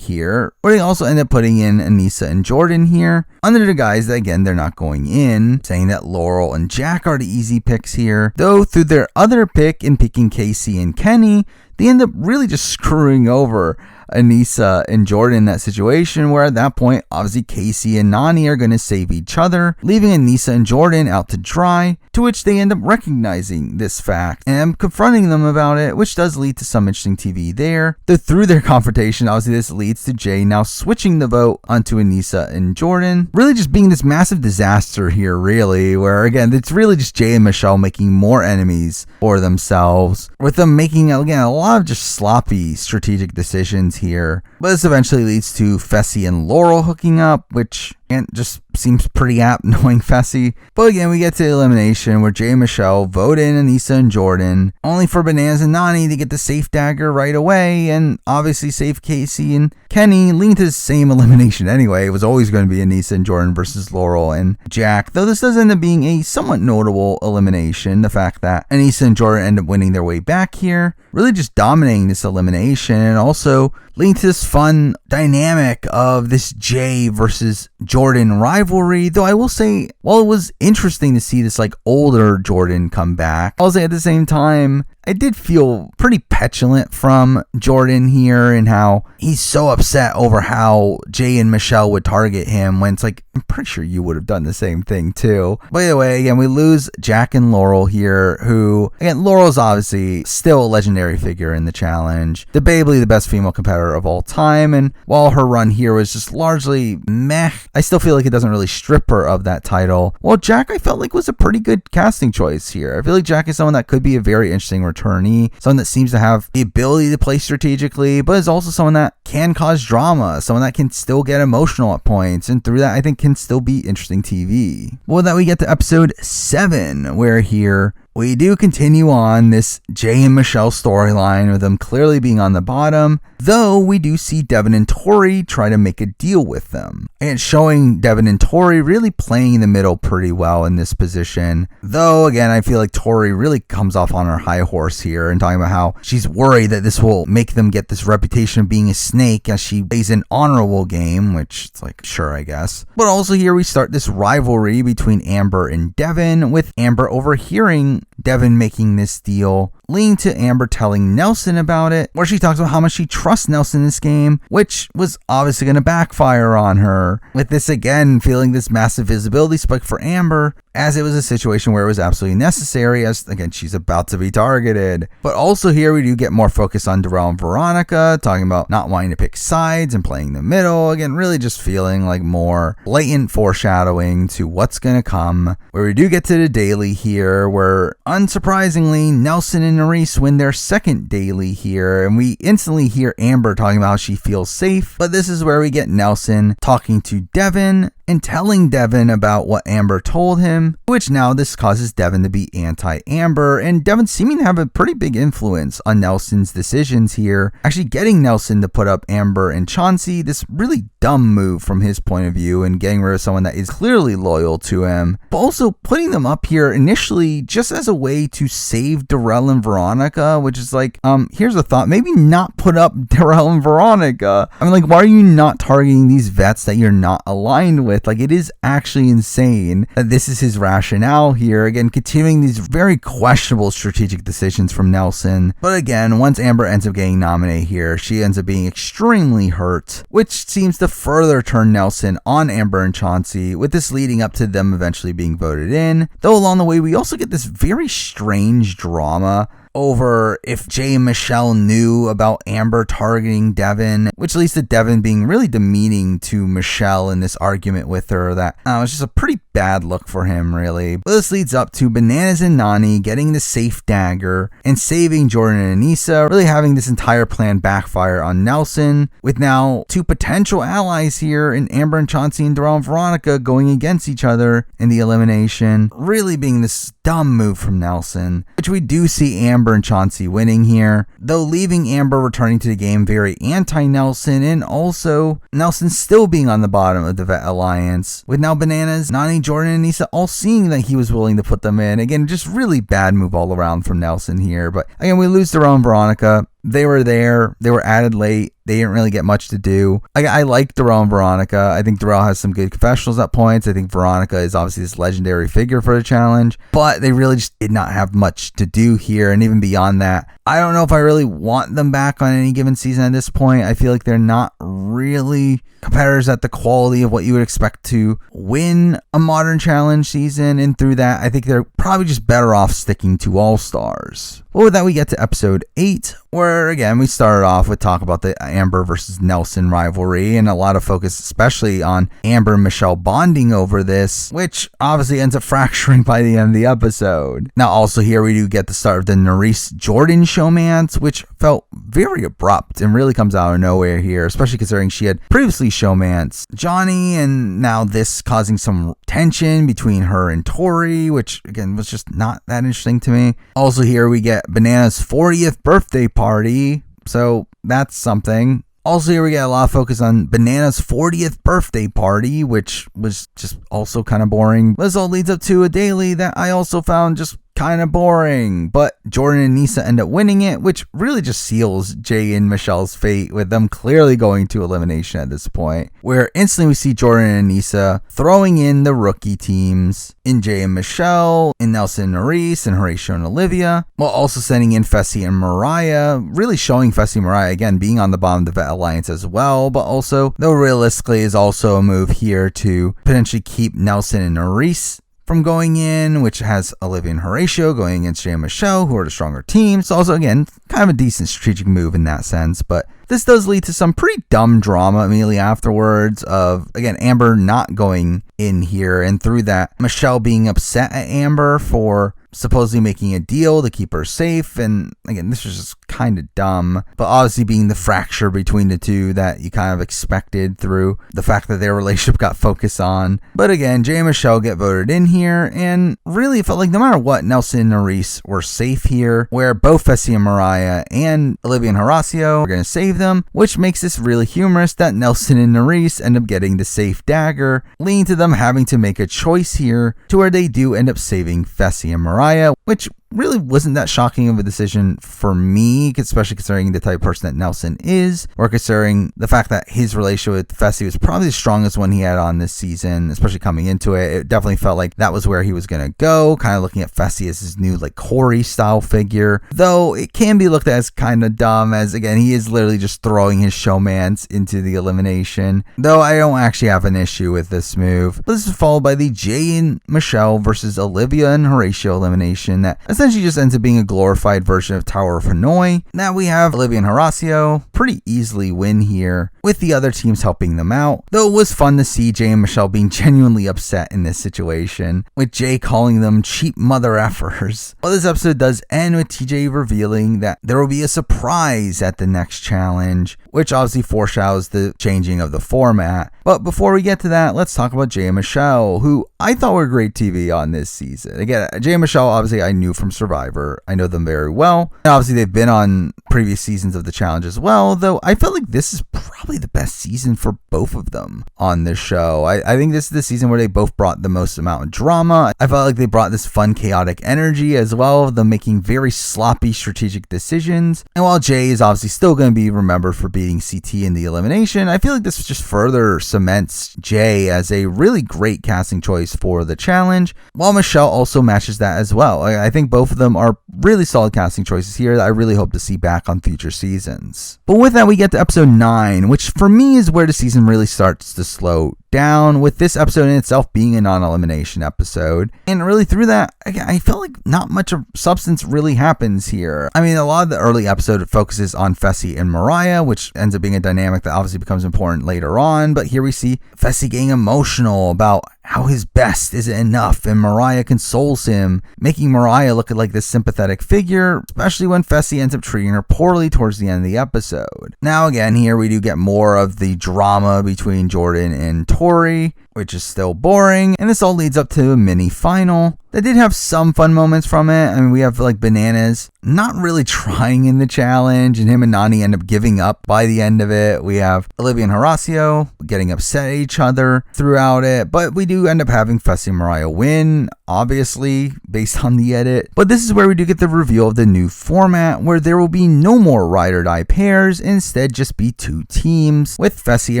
here, where they also end up putting in Aneesa and Jordan here, under the guise that, again, they're not going in, saying that Laurel and Jack are the easy picks here. Though through their other pick in picking Casey and Kenny, they end up really just screwing over Aneesa and Jordan in that situation, where at that point, obviously Casey and Nani are going to save each other, leaving Aneesa and Jordan out to dry, to which they end up recognizing this fact and confronting them about it, which does lead to some interesting TV there. Though through their confrontation, obviously this leads to Jay now switching the vote onto Aneesa and Jordan, really just being this massive disaster here, really, where again, it's really just Jay and Michelle making more enemies for themselves, with them making, again, a lot of just sloppy strategic decisions here. But this eventually leads to Fessy and Laurel hooking up, which again just seems pretty apt knowing Fessy. But again, we get to elimination where Jay and Michelle vote in Aneesa and Jordan, only for Bananas and Nani to get the safe dagger right away and obviously save Casey and Kenny, leading to the same elimination anyway. It was always going to be Aneesa and Jordan versus Laurel and Jack, though this does end up being a somewhat notable elimination. The fact that Aneesa and Jordan end up winning their way back here, really just dominating this elimination, and also leading to this fun dynamic of this Jay versus Jordan rivalry. Though I will say, while it was interesting to see this like older Jordan come back, I'll say at the same time, I did feel pretty petulant from Jordan here, and how he's so upset over how Jay and Michelle would target him, when it's like, I'm pretty sure you would have done the same thing too. By the way, again, we lose Jack and Laurel here, who, again, Laurel's obviously still a legendary figure in the challenge, debatably the best female competitor of all time, and while her run here was just largely meh, I still feel like it doesn't really strip her of that title. Well, Jack, I felt like, was a pretty good casting choice here. I feel like Jack is someone that could be a very interesting returnee, someone that seems to have the ability to play strategically, but is also someone that can cause drama, someone that can still get emotional at points, and through that I think can still be interesting TV. Well, that we get to episode 7, where here we do continue on this Jay and Michelle storyline with them clearly being on the bottom, though we do see Devin and Tori try to make a deal with them, and showing Devin and Tori really playing in the middle pretty well in this position. Though again, I feel like Tori really comes off on her high horse here and talking about how she's worried that this will make them get this reputation of being a snake as she plays an honorable game, which it's like, sure, I guess. But also here we start this rivalry between Amber and Devin, with Amber overhearing Devin making this deal, leading to Amber telling Nelson about it, where she talks about how much she trusts Nelson in this game, which was obviously going to backfire on her, with this again feeling this massive visibility spike for Amber, as it was a situation where it was absolutely necessary, as again she's about to be targeted. But also here we do get more focus on Laurel and Veronica, talking about not wanting to pick sides and playing the middle, again really just feeling like more blatant foreshadowing to what's going to come, where we do get to the daily here, where unsurprisingly Nelson and Nurys win their second daily here, and we instantly hear Amber talking about how she feels safe. But this is where we get Nelson talking to Devin and telling Devin about what Amber told him, which now this causes Devin to be anti-Amber, and Devin seeming to have a pretty big influence on Nelson's decisions here, actually getting Nelson to put up Amber and Chauncey, this really dumb move from his point of view, and getting rid of someone that is clearly loyal to him, but also putting them up here initially just as a way to save Laurel and Veronica, which is like, here's a thought, maybe not put up Laurel and Veronica. I mean, like, why are you not targeting these vets that you're not aligned with? Like, it is actually insane that this is his rationale here. Again, continuing these very questionable strategic decisions from Nelson. But again, once Amber ends up getting nominated here, she ends up being extremely hurt, which seems to further turn Nelson on Amber and Chauncey, with this leading up to them eventually being voted in. Though along the way, we also get this very strange drama over if Jay and Michelle knew about Amber targeting Devin, which leads to Devin being really demeaning to Michelle in this argument with her. That was just a pretty bad look for him, really. But this leads up to Bananas and Nani getting the safe dagger and saving Jordan and Aneesa, really having this entire plan backfire on Nelson, with now two potential allies here in Amber and Chauncey and Laurel and Veronica going against each other in the elimination, really being this dumb move from Nelson, which we do see Amber and Chauncey winning here, though leaving Amber returning to the game very anti-Nelson, and also Nelson still being on the bottom of the Vet Alliance, with now Bananas, Nani, Jordan, and Aneesa all seeing that he was willing to put them in. Again, just really bad move all around from Nelson here, but again, we lose Laurel and Veronica. They were there. They were added late. They didn't really get much to do. I like Laurel and Veronica. I think Laurel has some good confessionals at points. I think Veronica is obviously this legendary figure for the challenge, but they really just did not have much to do here. And even beyond that, I don't know if I really want them back on any given season at this point. I feel like they're not really competitors at the quality of what you would expect to win a modern challenge season. And through that, I think they're probably just better off sticking to All-Stars. Well, with that, we get to episode 8, where again, we started off with talk about the Amber versus Nelson rivalry and a lot of focus, especially on Amber and Michelle bonding over this, which obviously ends up fracturing by the end of the episode. Now, also here we do get the start of the Nurys Jordan showmance, which felt very abrupt and really comes out of nowhere here, especially considering she had previously showmanced Johnny, and now this causing some tension between her and Tori, which again was just not that interesting to me. Also here we get Banana's 40th birthday party, so that's something. Also here we get a lot of focus on Banana's 40th birthday party, which was just also kind of boring. This all leads up to a daily that I also found just kind of boring, but Jordan and Aneesa end up winning it, which really just seals Jay and Michelle's fate, with them clearly going to elimination at this point, where instantly we see Jordan and Aneesa throwing in the rookie teams in Jay and Michelle, in Nelson and Nurys, and Horatio and Olivia, while also sending in Fessy and Mariah, really showing Fessy and Mariah again being on the bottom of the Vet Alliance as well, but also, though realistically is also a move here to potentially keep Nelson and Nurys from going in, which has Olivia and Horatio going against Jay and Michelle, who are the stronger team. So also, again, kind of a decent strategic move in that sense, but this does lead to some pretty dumb drama immediately afterwards of, again, Amber not going in here, and through that, Michelle being upset at Amber for supposedly making a deal to keep her safe. And again, this was just kind of dumb, but obviously being the fracture between the two that you kind of expected through the fact that their relationship got focused on. But again, Jay and Michelle get voted in here, and really it felt like no matter what, Nelson and Nurys were safe here, where both Fessy and Mariah and Olivia and Horacio are going to save them, which makes this really humorous that Nelson and Nurys end up getting the safe dagger, leading to them having to make a choice here to where they do end up saving Fessy and Mariah, which really wasn't that shocking of a decision for me, especially considering the type of person that Nelson is, or considering the fact that his relationship with Fessy was probably the strongest one he had on this season, especially coming into it. It definitely felt like that was where he was going to go, kind of looking at Fessy as his new like Corey style figure, though it can be looked at as kind of dumb, as again, he is literally just throwing his showmance into the elimination, though I don't actually have an issue with this move. But this is followed by the Jay and Michelle versus Olivia and Horatio elimination that essentially just ends up being a glorified version of Tower of Hanoi. Now we have Olivia and Horacio pretty easily win here, with the other teams helping them out, though it was fun to see Jay and Michelle being genuinely upset in this situation, with Jay calling them cheap mother effers. Well, this episode does end with TJ revealing that there will be a surprise at the next challenge, which obviously foreshadows the changing of the format. But before we get to that, let's talk about Jay and Michelle, who I thought were great TV on this season. Again, Jay and Michelle, obviously I knew from Survivor. I know them very well. And obviously they've been on previous seasons of the challenge as well, though I felt like this is probably the best season for both of them on this show. I think this is the season where they both brought the most amount of drama. I felt like they brought this fun, chaotic energy as well, of them making very sloppy strategic decisions. And while Jay is obviously still going to be remembered for beating CT in the elimination, I feel like this just further cements Jay as a really great casting choice for the challenge, while Michelle also matches that as well. I think both of them are really solid casting choices here that I really hope to see back on future seasons. But with that, we get to episode 9, which for me is where the season really starts to slow down, with this episode in itself being a non-elimination episode. And really through that, I felt like not much of substance really happens here. I mean, a lot of the early episode focuses on Fessy and Mariah, which ends up being a dynamic that obviously becomes important later on. But here we see Fessy getting emotional about how his best isn't enough, and Mariah consoles him, making Mariah look like this sympathetic figure, especially when Fessy ends up treating her poorly towards the end of the episode. Now again, here we do get more of the drama between Jordan and Tori, which is still boring, and this all leads up to a mini final that did have some fun moments from it. I mean, we have like Bananas not really trying in the challenge, and him and Nani end up giving up by the end of it. We have Olivia and Horacio getting upset at each other throughout it, but we do end up having Fessy and Mariah win, obviously, based on the edit. But this is where we do get the reveal of the new format, where there will be no more ride or die pairs, instead just be 2 teams, with Fessy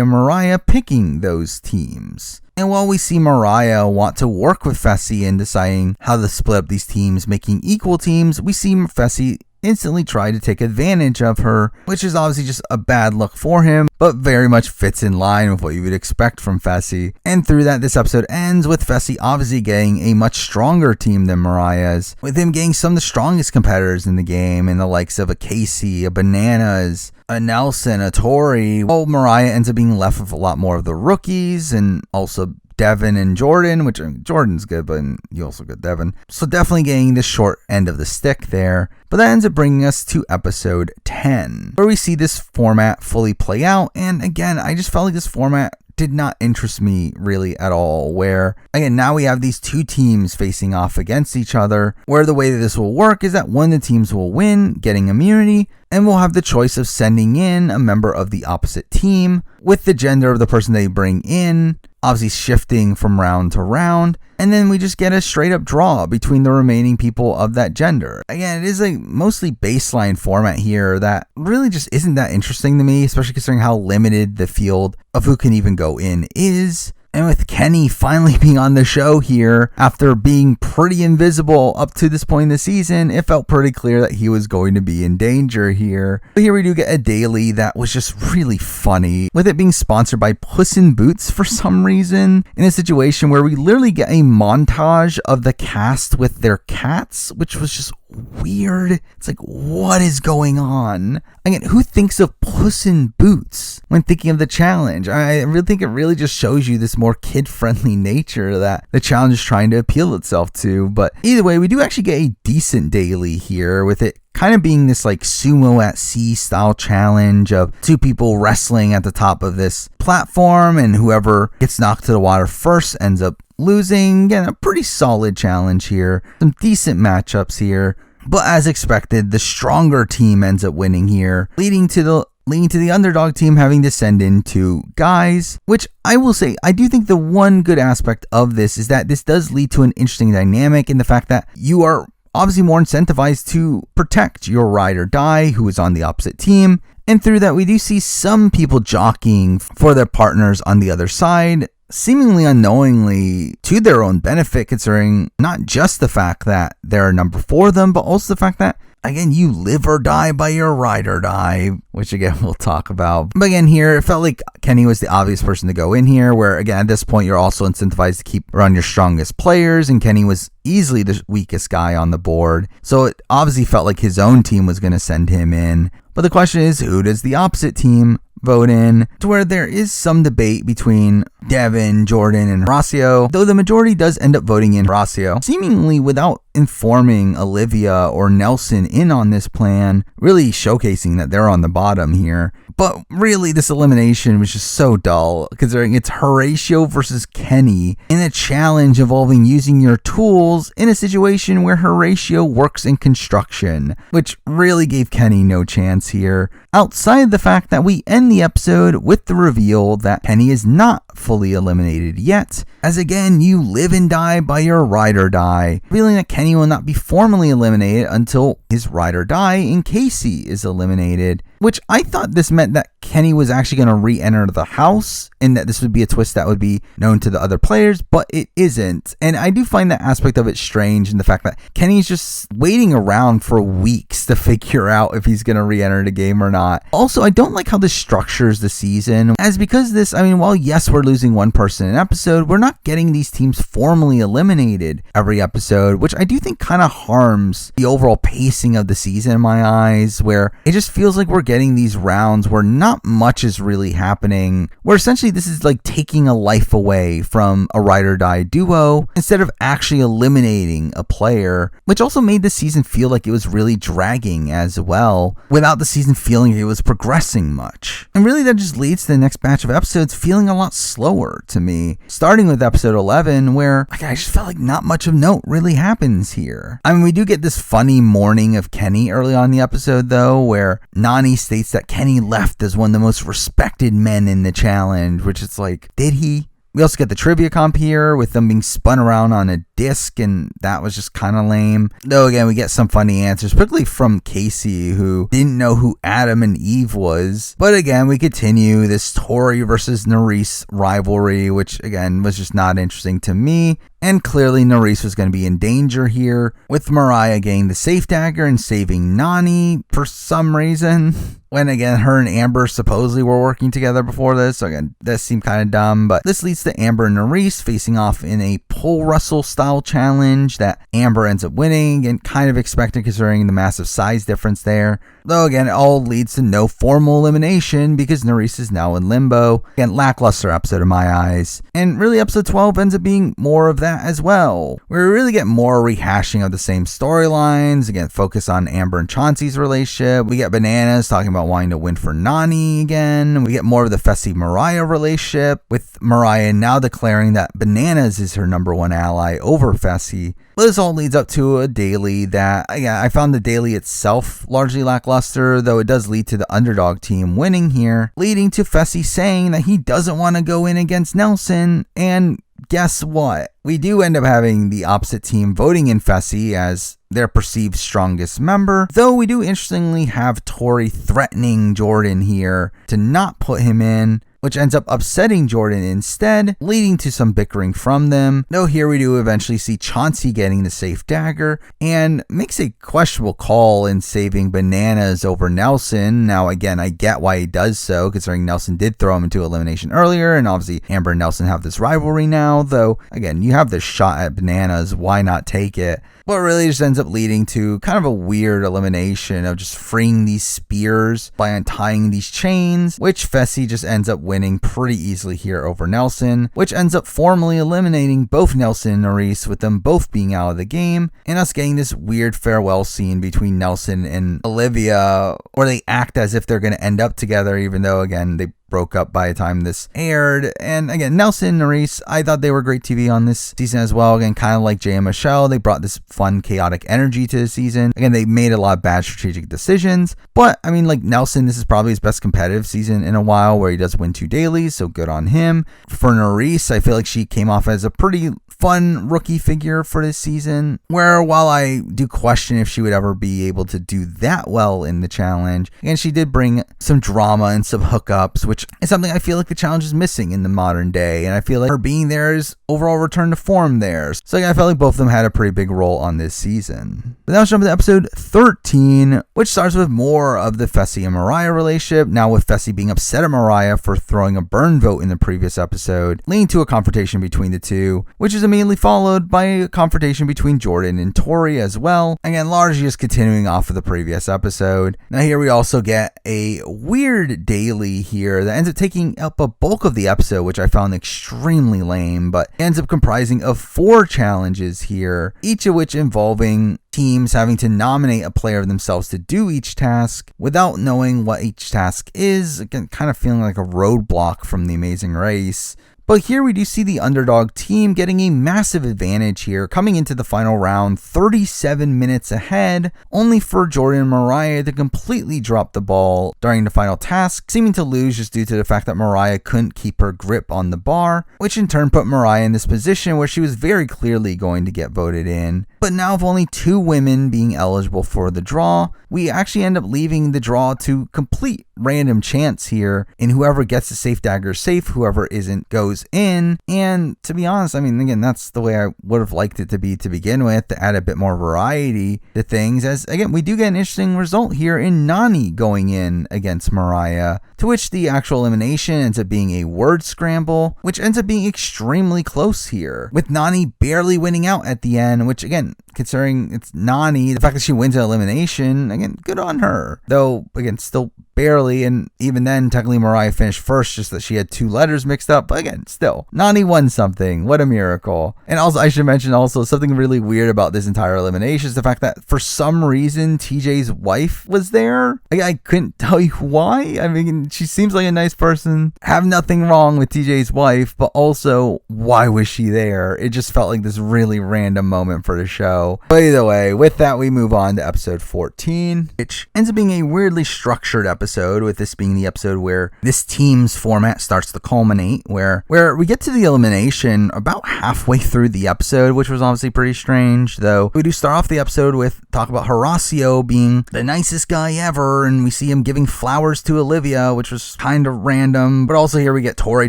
and Mariah picking those teams. And while we see Mariah want to work with Fessy in deciding how to split up these teams, making equal teams, we see Fessy instantly try to take advantage of her, which is obviously just a bad look for him, but very much fits in line with what you would expect from Fessy. And through that, this episode ends with Fessy obviously getting a much stronger team than Mariah's, with him getting some of the strongest competitors in the game, and the likes of a Casey, a Bananas, a Nelson, a Tori, while Mariah ends up being left with a lot more of the rookies, and also Devin and Jordan, which Jordan's good, but you also get Devin. So definitely getting the short end of the stick there. But that ends up bringing us to episode 10, where we see this format fully play out. And again, I just felt like this format did not interest me really at all, where again, now we have these 2 teams facing off against each other, where the way that this will work is that one of the teams will win, getting immunity, and we'll have the choice of sending in a member of the opposite team, with the gender of the person they bring in obviously shifting from round to round, and then we just get a straight up draw between the remaining people of that gender. Again, it is a mostly baseline format here that really just isn't that interesting to me, especially considering how limited the field of who can even go in is. And with Kenny finally being on the show here, after being pretty invisible up to this point in the season, it felt pretty clear that he was going to be in danger here. But here we do get a daily that was just really funny, with it being sponsored by Puss in Boots for some reason, in a situation where we literally get a montage of the cast with their cats, which was just weird. It's like, what is going on? Again, who thinks of Puss in Boots when thinking of the challenge? I really think it really just shows you this more kid-friendly nature that the challenge is trying to appeal itself to. But either way, we do actually get a decent daily here, with it kind of being this like sumo at sea style challenge of 2 people wrestling at the top of this platform, and whoever gets knocked to the water first ends up losing. Again, a pretty solid challenge here. Some decent matchups here. But as expected, the stronger team ends up winning here, leading to the underdog team having to send in 2 guys, which I will say, I do think the one good aspect of this is that this does lead to an interesting dynamic in the fact that you are obviously more incentivized to protect your ride or die who is on the opposite team. And through that, we do see some people jockeying for their partners on the other side, seemingly unknowingly to their own benefit, considering not just the fact that they're number 4 of them, but also the fact that, again, you live or die by your ride or die, which again, we'll talk about. But again, here, it felt like Kenny was the obvious person to go in here, where again, at this point, you're also incentivized to keep around your strongest players, and Kenny was easily the weakest guy on the board. So it obviously felt like his own team was going to send him in. But the question is, who does the opposite team vote in? To where there is some debate between Devin, Jordan, and Horacio, though the majority does end up voting in Horacio, seemingly without informing Olivia or Nelson in on this plan, really showcasing that they're on the bottom here. But really, this elimination was just so dull, considering it's Horacio versus Kenny in a challenge involving using your tools in a situation where Horacio works in construction, which really gave Kenny no chance here, outside the fact that we end the episode with the reveal that Kenny is not fully eliminated yet, as again, you live and die by your ride or die, revealing that Kenny will not be formally eliminated until his ride or die in Casey is eliminated, which I thought this meant that Kenny was actually going to re-enter the house and that this would be a twist that would be known to the other players, but it isn't. And I do find that aspect of it strange in the fact that Kenny's just waiting around for weeks to figure out if he's going to re-enter the game or not. Also, I don't like how this structures the season, as because this, while yes, we're losing one person an episode, we're not getting these teams formally eliminated every episode, which I do think kind of harms the overall pacing of the season in my eyes, where it just feels like we're getting these rounds where not much is really happening, where essentially this is like taking a life away from a ride or die duo instead of actually eliminating a player, which also made the season feel like it was really dragging as well, without the season feeling it was progressing much. And really that just leads to the next batch of episodes feeling a lot slower to me, starting with episode 11, where I just felt like not much of note really happens here. We do get this funny morning of Kenny early on in the episode though, where Nani states that Kenny left as one of the most respected men in the challenge, which is like, did he? We also get the trivia comp here with them being spun around on a disc, and that was just kind of lame. Though again, we get some funny answers, particularly from Casey, who didn't know who Adam and Eve was. But again, we continue this Tori versus Nurys rivalry, which again was just not interesting to me. And clearly Nurys was going to be in danger here, with Mariah getting the safe dagger and saving Nani for some reason. When again, her and Amber supposedly were working together before this. So again, this seemed kind of dumb, but this leads to Amber and Nurys facing off in a pole wrestle style challenge that Amber ends up winning, and kind of expected considering the massive size difference there. Though again, it all leads to no formal elimination because Nurys is now in limbo. Again, lackluster episode in my eyes. And really episode 12 ends up being more of that as well, where we really get more rehashing of the same storylines. Again, focus on Amber and Chauncey's relationship. We get Bananas talking about wanting to win for Nani again. We get more of the Fessy Mariah relationship, with Mariah now declaring that Bananas is her number one ally over Fessy. This all leads up to a daily that, I found the daily itself largely lackluster, though it does lead to the underdog team winning here, leading to Fessy saying that he doesn't want to go in against Nelson, and guess what? We do end up having the opposite team voting in Fessy as their perceived strongest member, though we do interestingly have Tori threatening Jordan here to not put him in, which ends up upsetting Jordan instead, leading to some bickering from them. Though here we do eventually see Chauncey getting the safe dagger and makes a questionable call in saving Bananas over Nelson. Now again, I get why he does so, considering Nelson did throw him into elimination earlier, and obviously Amber and Nelson have this rivalry now, though again, you have this shot at Bananas, why not take it? But really just ends up leading to kind of a weird elimination of just freeing these spears by untying these chains, which Fessy just ends up winning pretty easily here over Nelson, which ends up formally eliminating both Nelson and Nurys, with them both being out of the game, and us getting this weird farewell scene between Nelson and Olivia, where they act as if they're going to end up together, even though again, they broke up by the time this aired. And again, Nelson and Nurys, I thought they were great TV on this season as well. Again, kind of like Jay and Michelle, they brought this fun, chaotic energy to the season. Again, they made a lot of bad strategic decisions, but like Nelson, this is probably his best competitive season in a while, where he does win 2 dailies, so good on him. For Nurys, I feel like she came off as a pretty fun rookie figure for this season, where while I do question if she would ever be able to do that well in the challenge, again, she did bring some drama and some hookups, which is something I feel like the challenge is missing in the modern day, and I feel like her being there is overall return to form there. So I felt like both of them had a pretty big role on this season. But now let's jump to episode 13, which starts with more of the Fessy and Mariah relationship, now with Fessy being upset at Mariah for throwing a burn vote in the previous episode, leading to a confrontation between the two, which is immediately followed by a confrontation between Jordan and Tori as well. Again, largely just continuing off of the previous episode. Now here we also get a weird daily here that ends up taking up a bulk of the episode, which I found extremely lame, but ends up comprising of 4 challenges here, each of which involving teams having to nominate a player themselves to do each task without knowing what each task is. Again, kind of feeling like a roadblock from The Amazing Race. But here we do see the underdog team getting a massive advantage here, coming into the final round 37 minutes ahead, only for Jordan and Mariah to completely drop the ball during the final task, seeming to lose just due to the fact that Mariah couldn't keep her grip on the bar, which in turn put Mariah in this position where she was very clearly going to get voted in. But now with only 2 women being eligible for the draw, we actually end up leaving the draw to complete random chance here, and whoever gets the safe dagger is safe, whoever isn't goes in. And to be honest, I mean, again, that's the way I would have liked it to be to begin with, to add a bit more variety to things, as again, we do get an interesting result here in Nani going in against Mariah, to which the actual elimination ends up being a word scramble, which ends up being extremely close here, with Nani barely winning out at the end, which again, considering it's Nani, the fact that she wins an elimination, again, good on her. Though, again, still barely, and even then, technically Mariah finished first, just that she had 2 letters mixed up. But again, still, Nani won something. What a miracle. And also, I should mention also, something really weird about this entire elimination is the fact that for some reason, TJ's wife was there. I couldn't tell you why. I mean, she seems like a nice person. Have nothing wrong with TJ's wife, but also, why was she there? It just felt like this really random moment for the show. But either way, with that, we move on to episode 14, which ends up being a weirdly structured episode, with this being the episode where this team's format starts to culminate, where we get to the elimination about halfway through the episode, which was obviously pretty strange. Though we do start off the episode with talk about Horacio being the nicest guy ever, and we see him giving flowers to Olivia, which was kind of random. But also here we get Tori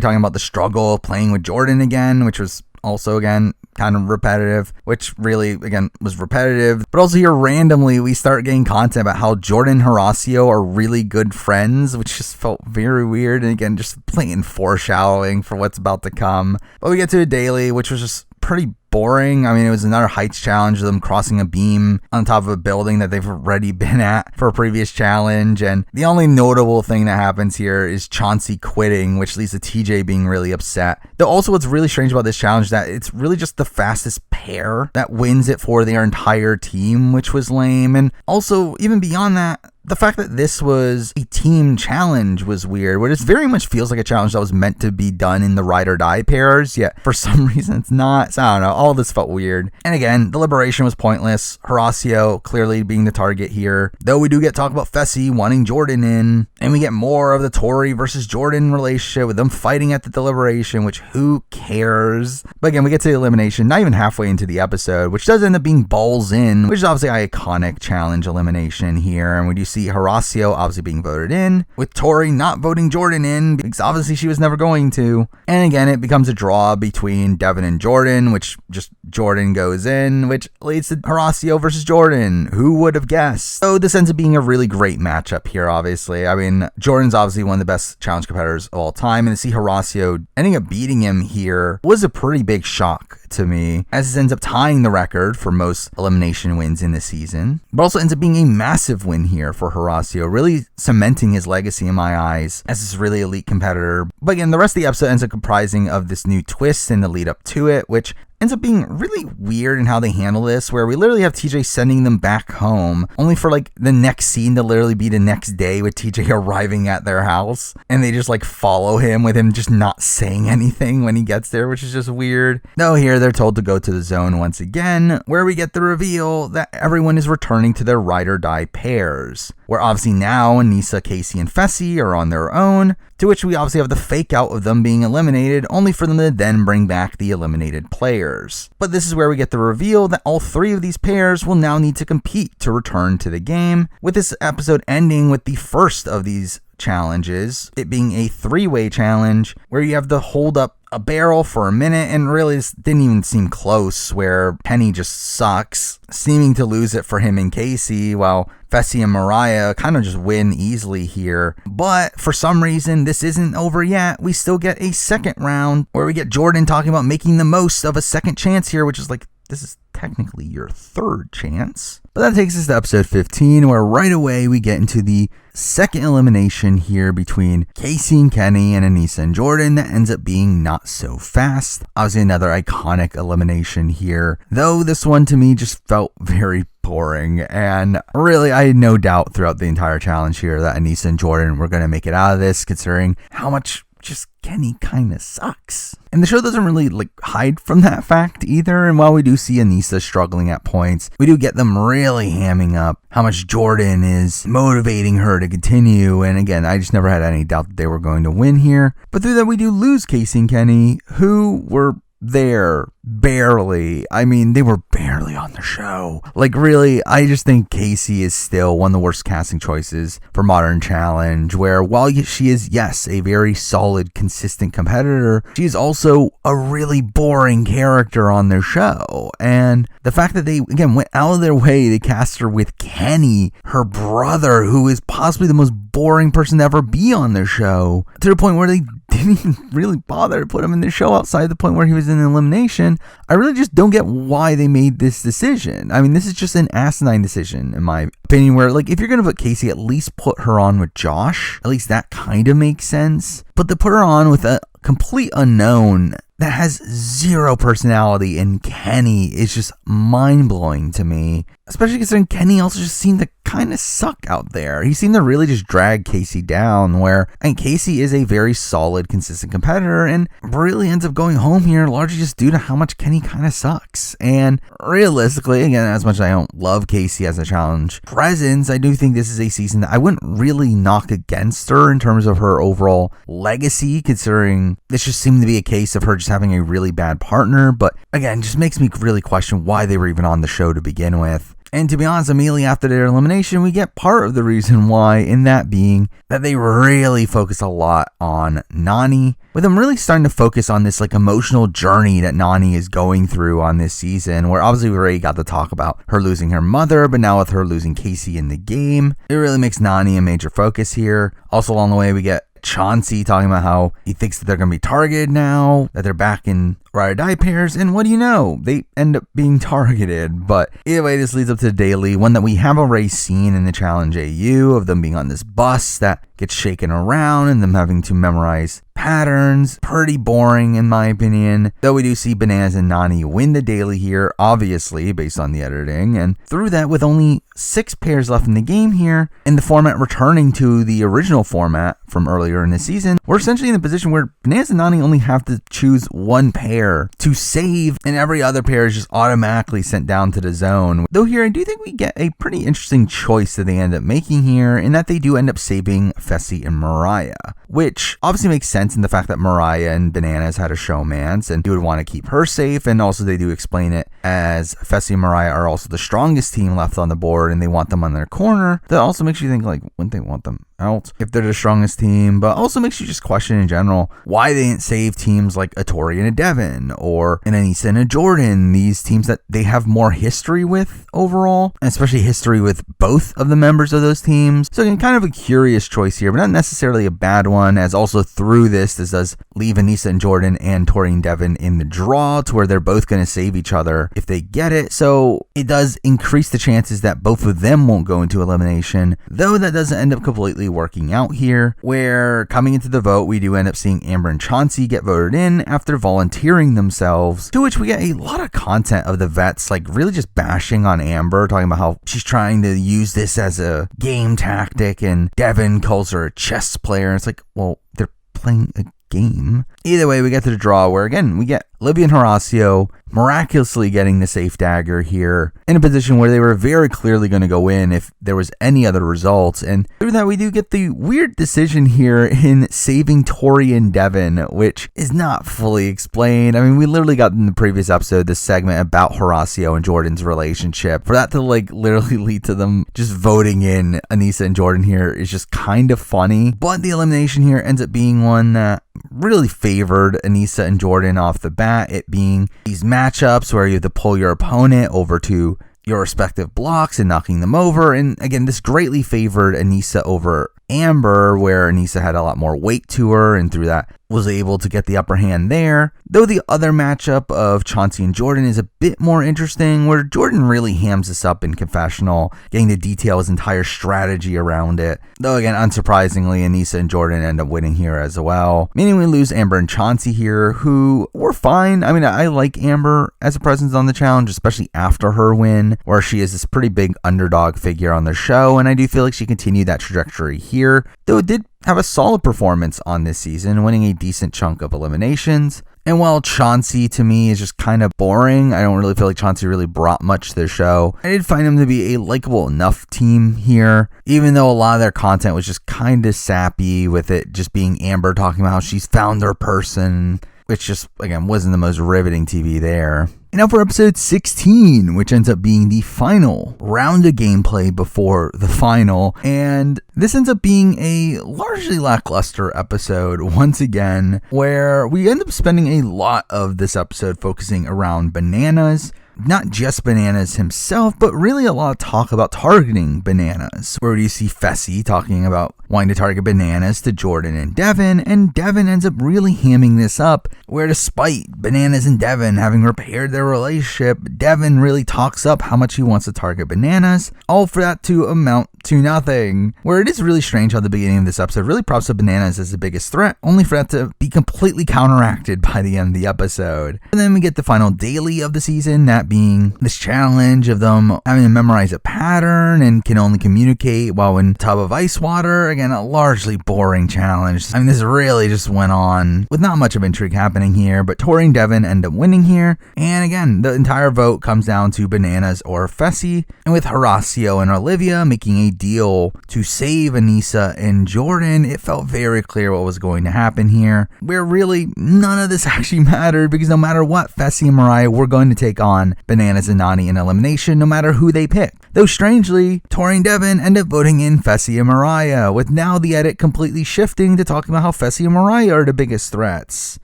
talking about the struggle of playing with Jordan again, which was also, again, kind of repetitive, which really, again, was repetitive. But also here, randomly, we start getting content about how Jordan and Horacio are really good friends, which just felt very weird. And again, just blatant foreshadowing for what's about to come. But we get to a daily, which was just pretty boring. I mean, it was another heights challenge of them crossing a beam on top of a building that they've already been at for a previous challenge. And the only notable thing that happens here is Chauncey quitting, which leads to TJ being really upset. Though also what's really strange about this challenge is that it's really just the fastest pair that wins it for their entire team, which was lame. And also, even beyond that, the fact that this was a team challenge was weird, where it very much feels like a challenge that was meant to be done in the ride or die pairs, yet for some reason it's not. So I don't know, all this felt weird. And again, the liberation was pointless. Horacio clearly being the target here, though we do get talk about Fessy wanting Jordan in, and we get more of the Tori versus Jordan relationship with them fighting at the deliberation, which who cares? But again, we get to the elimination, not even halfway into the episode, which does end up being balls in, which is obviously an iconic challenge elimination here, and we do see Horacio obviously being voted in, with Tori not voting Jordan in, because obviously she was never going to. And again, it becomes a draw between Devin and Jordan, which just Jordan goes in, which leads to Horacio versus Jordan. Who would have guessed? So this ends up being a really great matchup here, obviously. I mean, Jordan's obviously one of the best challenge competitors of all time, and to see Horacio ending up beating him here was a pretty big shock to me, as this ends up tying the record for most elimination wins in the season, but also ends up being a massive win here for Horacio, really cementing his legacy in my eyes as this really elite competitor. But again, the rest of the episode ends up comprising of this new twist and the lead up to it, which ends up being really weird in how they handle this, where we literally have TJ sending them back home, only for like the next scene to literally be the next day with TJ arriving at their house, and they just like follow him with him just not saying anything when he gets there, which is just weird. Though here they're told to go to the zone once again, where we get the reveal that everyone is returning to their ride or die pairs, where obviously now Aneesa, Casey, and Fessy are on their own, to which we obviously have the fake out of them being eliminated, only for them to then bring back the eliminated players. But this is where we get the reveal that all 3 of these pairs will now need to compete to return to the game, with this episode ending with the first of these challenges, it being a 3-way challenge, where you have to hold up a barrel for a minute, and really this didn't even seem close, where Penny just sucks, seeming to lose it for him and Casey, while Fessy and Mariah kind of just win easily here. But for some reason, this isn't over yet. We still get a second round, where we get Jordan talking about making the most of a second chance here, which is like, this is technically your 3rd chance. But that takes us to episode 15, where right away we get into the second elimination here between Casey and Kenny and Aneesa and Jordan that ends up being not so fast. Obviously another iconic elimination here, though this one to me just felt very boring, and really I had no doubt throughout the entire challenge here that Aneesa and Jordan were going to make it out of this, considering how much just Kenny kind of sucks. And the show doesn't really hide from that fact either, and while we do see Aneesa struggling at points, we do get them really hamming up how much Jordan is motivating her to continue, and again, I just never had any doubt that they were going to win here. But through that, we do lose Casey and Kenny, who were there. Barely. I mean, they were barely on the show. Like, really, I just think Casey is still one of the worst casting choices for Modern Challenge, where while she is, yes, a very solid, consistent competitor, she is also a really boring character on their show. And the fact that they, again, went out of their way to cast her with Kenny, her brother, who is possibly the most boring person to ever be on their show, to the point where they didn't even really bother to put him in the show outside the point where he was in elimination. I really just don't get why they made this decision. I mean, this is just an asinine decision, in my opinion, where, like, if you're going to put Casey, at least put her on with Josh. At least that kind of makes sense. But to put her on with a complete unknown that has zero personality and Kenny is just mind-blowing to me. Especially considering Kenny also just seemed to kind of suck out there. He seemed to really just drag Casey down, where, and Casey is a very solid, consistent competitor and really ends up going home here largely just due to how much Kenny kind of sucks. And realistically, again, as much as I don't love Casey as a challenge presence, I do think this is a season that I wouldn't really knock against her in terms of her overall legacy, considering this just seemed to be a case of her just having a really bad partner. But again, just makes me really question why they were even on the show to begin with. And to be honest, immediately after their elimination, we get part of the reason why, in that being that they really focus a lot on Nani, with them really starting to focus on this like emotional journey that Nani is going through on this season, where obviously we already got to talk about her losing her mother, but now with her losing Casey in the game, it really makes Nani a major focus here. Also along the way, we get Chauncey talking about how he thinks that they're going to be targeted now, that they're back in ride or die pairs, and what do you know? They end up being targeted. But either way, this leads up to the daily, one that we have already seen in the Challenge AU, of them being on this bus that gets shaken around and them having to memorize patterns. Pretty boring in my opinion, though we do see Bananas and Nani win the daily here, obviously based on the editing, and through that, with only 6 pairs left in the game here, and the format returning to the original format from earlier in the season, we're essentially in a position where Bananas and Nani only have to choose one pair to save, and every other pair is just automatically sent down to the zone. Though here I do think we get a pretty interesting choice that they end up making here, in that they do end up saving Fessy and Mariah, which obviously makes sense in the fact that Mariah and Bananas had a showmance and you would want to keep her safe, and also they do explain it as Fessy and Mariah are also the strongest team left on the board and they want them on their corner. That also makes you think, like, wouldn't they want them out if they're the strongest team? But also makes you just question in general why they didn't save teams like a Tori and a Devin, or an Aneesa and a Jordan, these teams that they have more history with overall, and especially history with both of the members of those teams. So again, kind of a curious choice here, but not necessarily a bad one, as also through this does leave Aneesa and Jordan and Tori and Devin in the draw, to where they're both going to save each other if they get it. So it does increase the chances that both of them won't go into elimination, though that doesn't end up completely working out here, where coming into the vote, we do end up seeing Amber and Chauncey get voted in after volunteering themselves, to which we get a lot of content of the vets like really just bashing on Amber, talking about how she's trying to use this as a game tactic, and Devin calls her a chess player. It's like, well, they're playing a game. Either way, we get to the draw, where again we get Libby and Horacio miraculously getting the safe dagger here, in a position where they were very clearly going to go in if there was any other results. And through that, we do get the weird decision here in saving Tori and Devin, which is not fully explained. I mean, we literally got in the previous episode this segment about Horacio and Jordan's relationship. For that to like literally lead to them just voting in Aneesa and Jordan here is just kind of funny. But the elimination here ends up being one that really favored Aneesa and Jordan off the bat, it being these matchups where you have to pull your opponent over to your respective blocks and knocking them over. And again, this greatly favored Aneesa over Amber, where Aneesa had a lot more weight to her, and through that was able to get the upper hand there. Though the other matchup of Chauncey and Jordan is a bit more interesting, where Jordan really hams this up in confessional, getting to detail his entire strategy around it. Though again, unsurprisingly, Aneesa and Jordan end up winning here as well, meaning we lose Amber and Chauncey here, who were fine. I mean, I like Amber as a presence on the challenge, especially after her win, where she is this pretty big underdog figure on the show, and I do feel like she continued that trajectory here, though it did have a solid performance on this season, winning a decent chunk of eliminations. And while Chauncey to me is just kind of boring, I don't really feel like Chauncey really brought much to the show, I did find him to be a likable enough team here, even though a lot of their content was just kind of sappy, with it just being Amber talking about how she's found her person, which just, again, wasn't the most riveting TV there. And now for episode 16, which ends up being the final round of gameplay before the final. And this ends up being a largely lackluster episode once again, where we end up spending a lot of this episode focusing around Bananas. Not just Bananas himself, but really a lot of talk about targeting Bananas, where you see Fessy talking about wanting to target Bananas to Jordan and Devin ends up really hamming this up, where despite Bananas and Devin having repaired their relationship, Devin really talks up how much he wants to target Bananas, all for that to amount to nothing. Where it is really strange how the beginning of this episode really props up Bananas as the biggest threat, only for that to be completely counteracted by the end of the episode. And then we get the final daily of the season, that being this challenge of them having to memorize a pattern and can only communicate while in a tub of ice water. Again, a largely boring challenge. I mean, this really just went on with not much of intrigue happening here, but Tori and Devin end up winning here. And again, the entire vote comes down to Bananas or Fessy, and with Horacio and Olivia making a deal to save Aneesa and Jordan, it felt very clear what was going to happen here, where really none of this actually mattered, because no matter what, Fessy and Mariah were going to take on Bananas and Nani in elimination, no matter who they picked. Though strangely, Tori and Devin end up voting in Fessy and Mariah, with now the edit completely shifting to talking about how Fessy and Mariah are the biggest threats.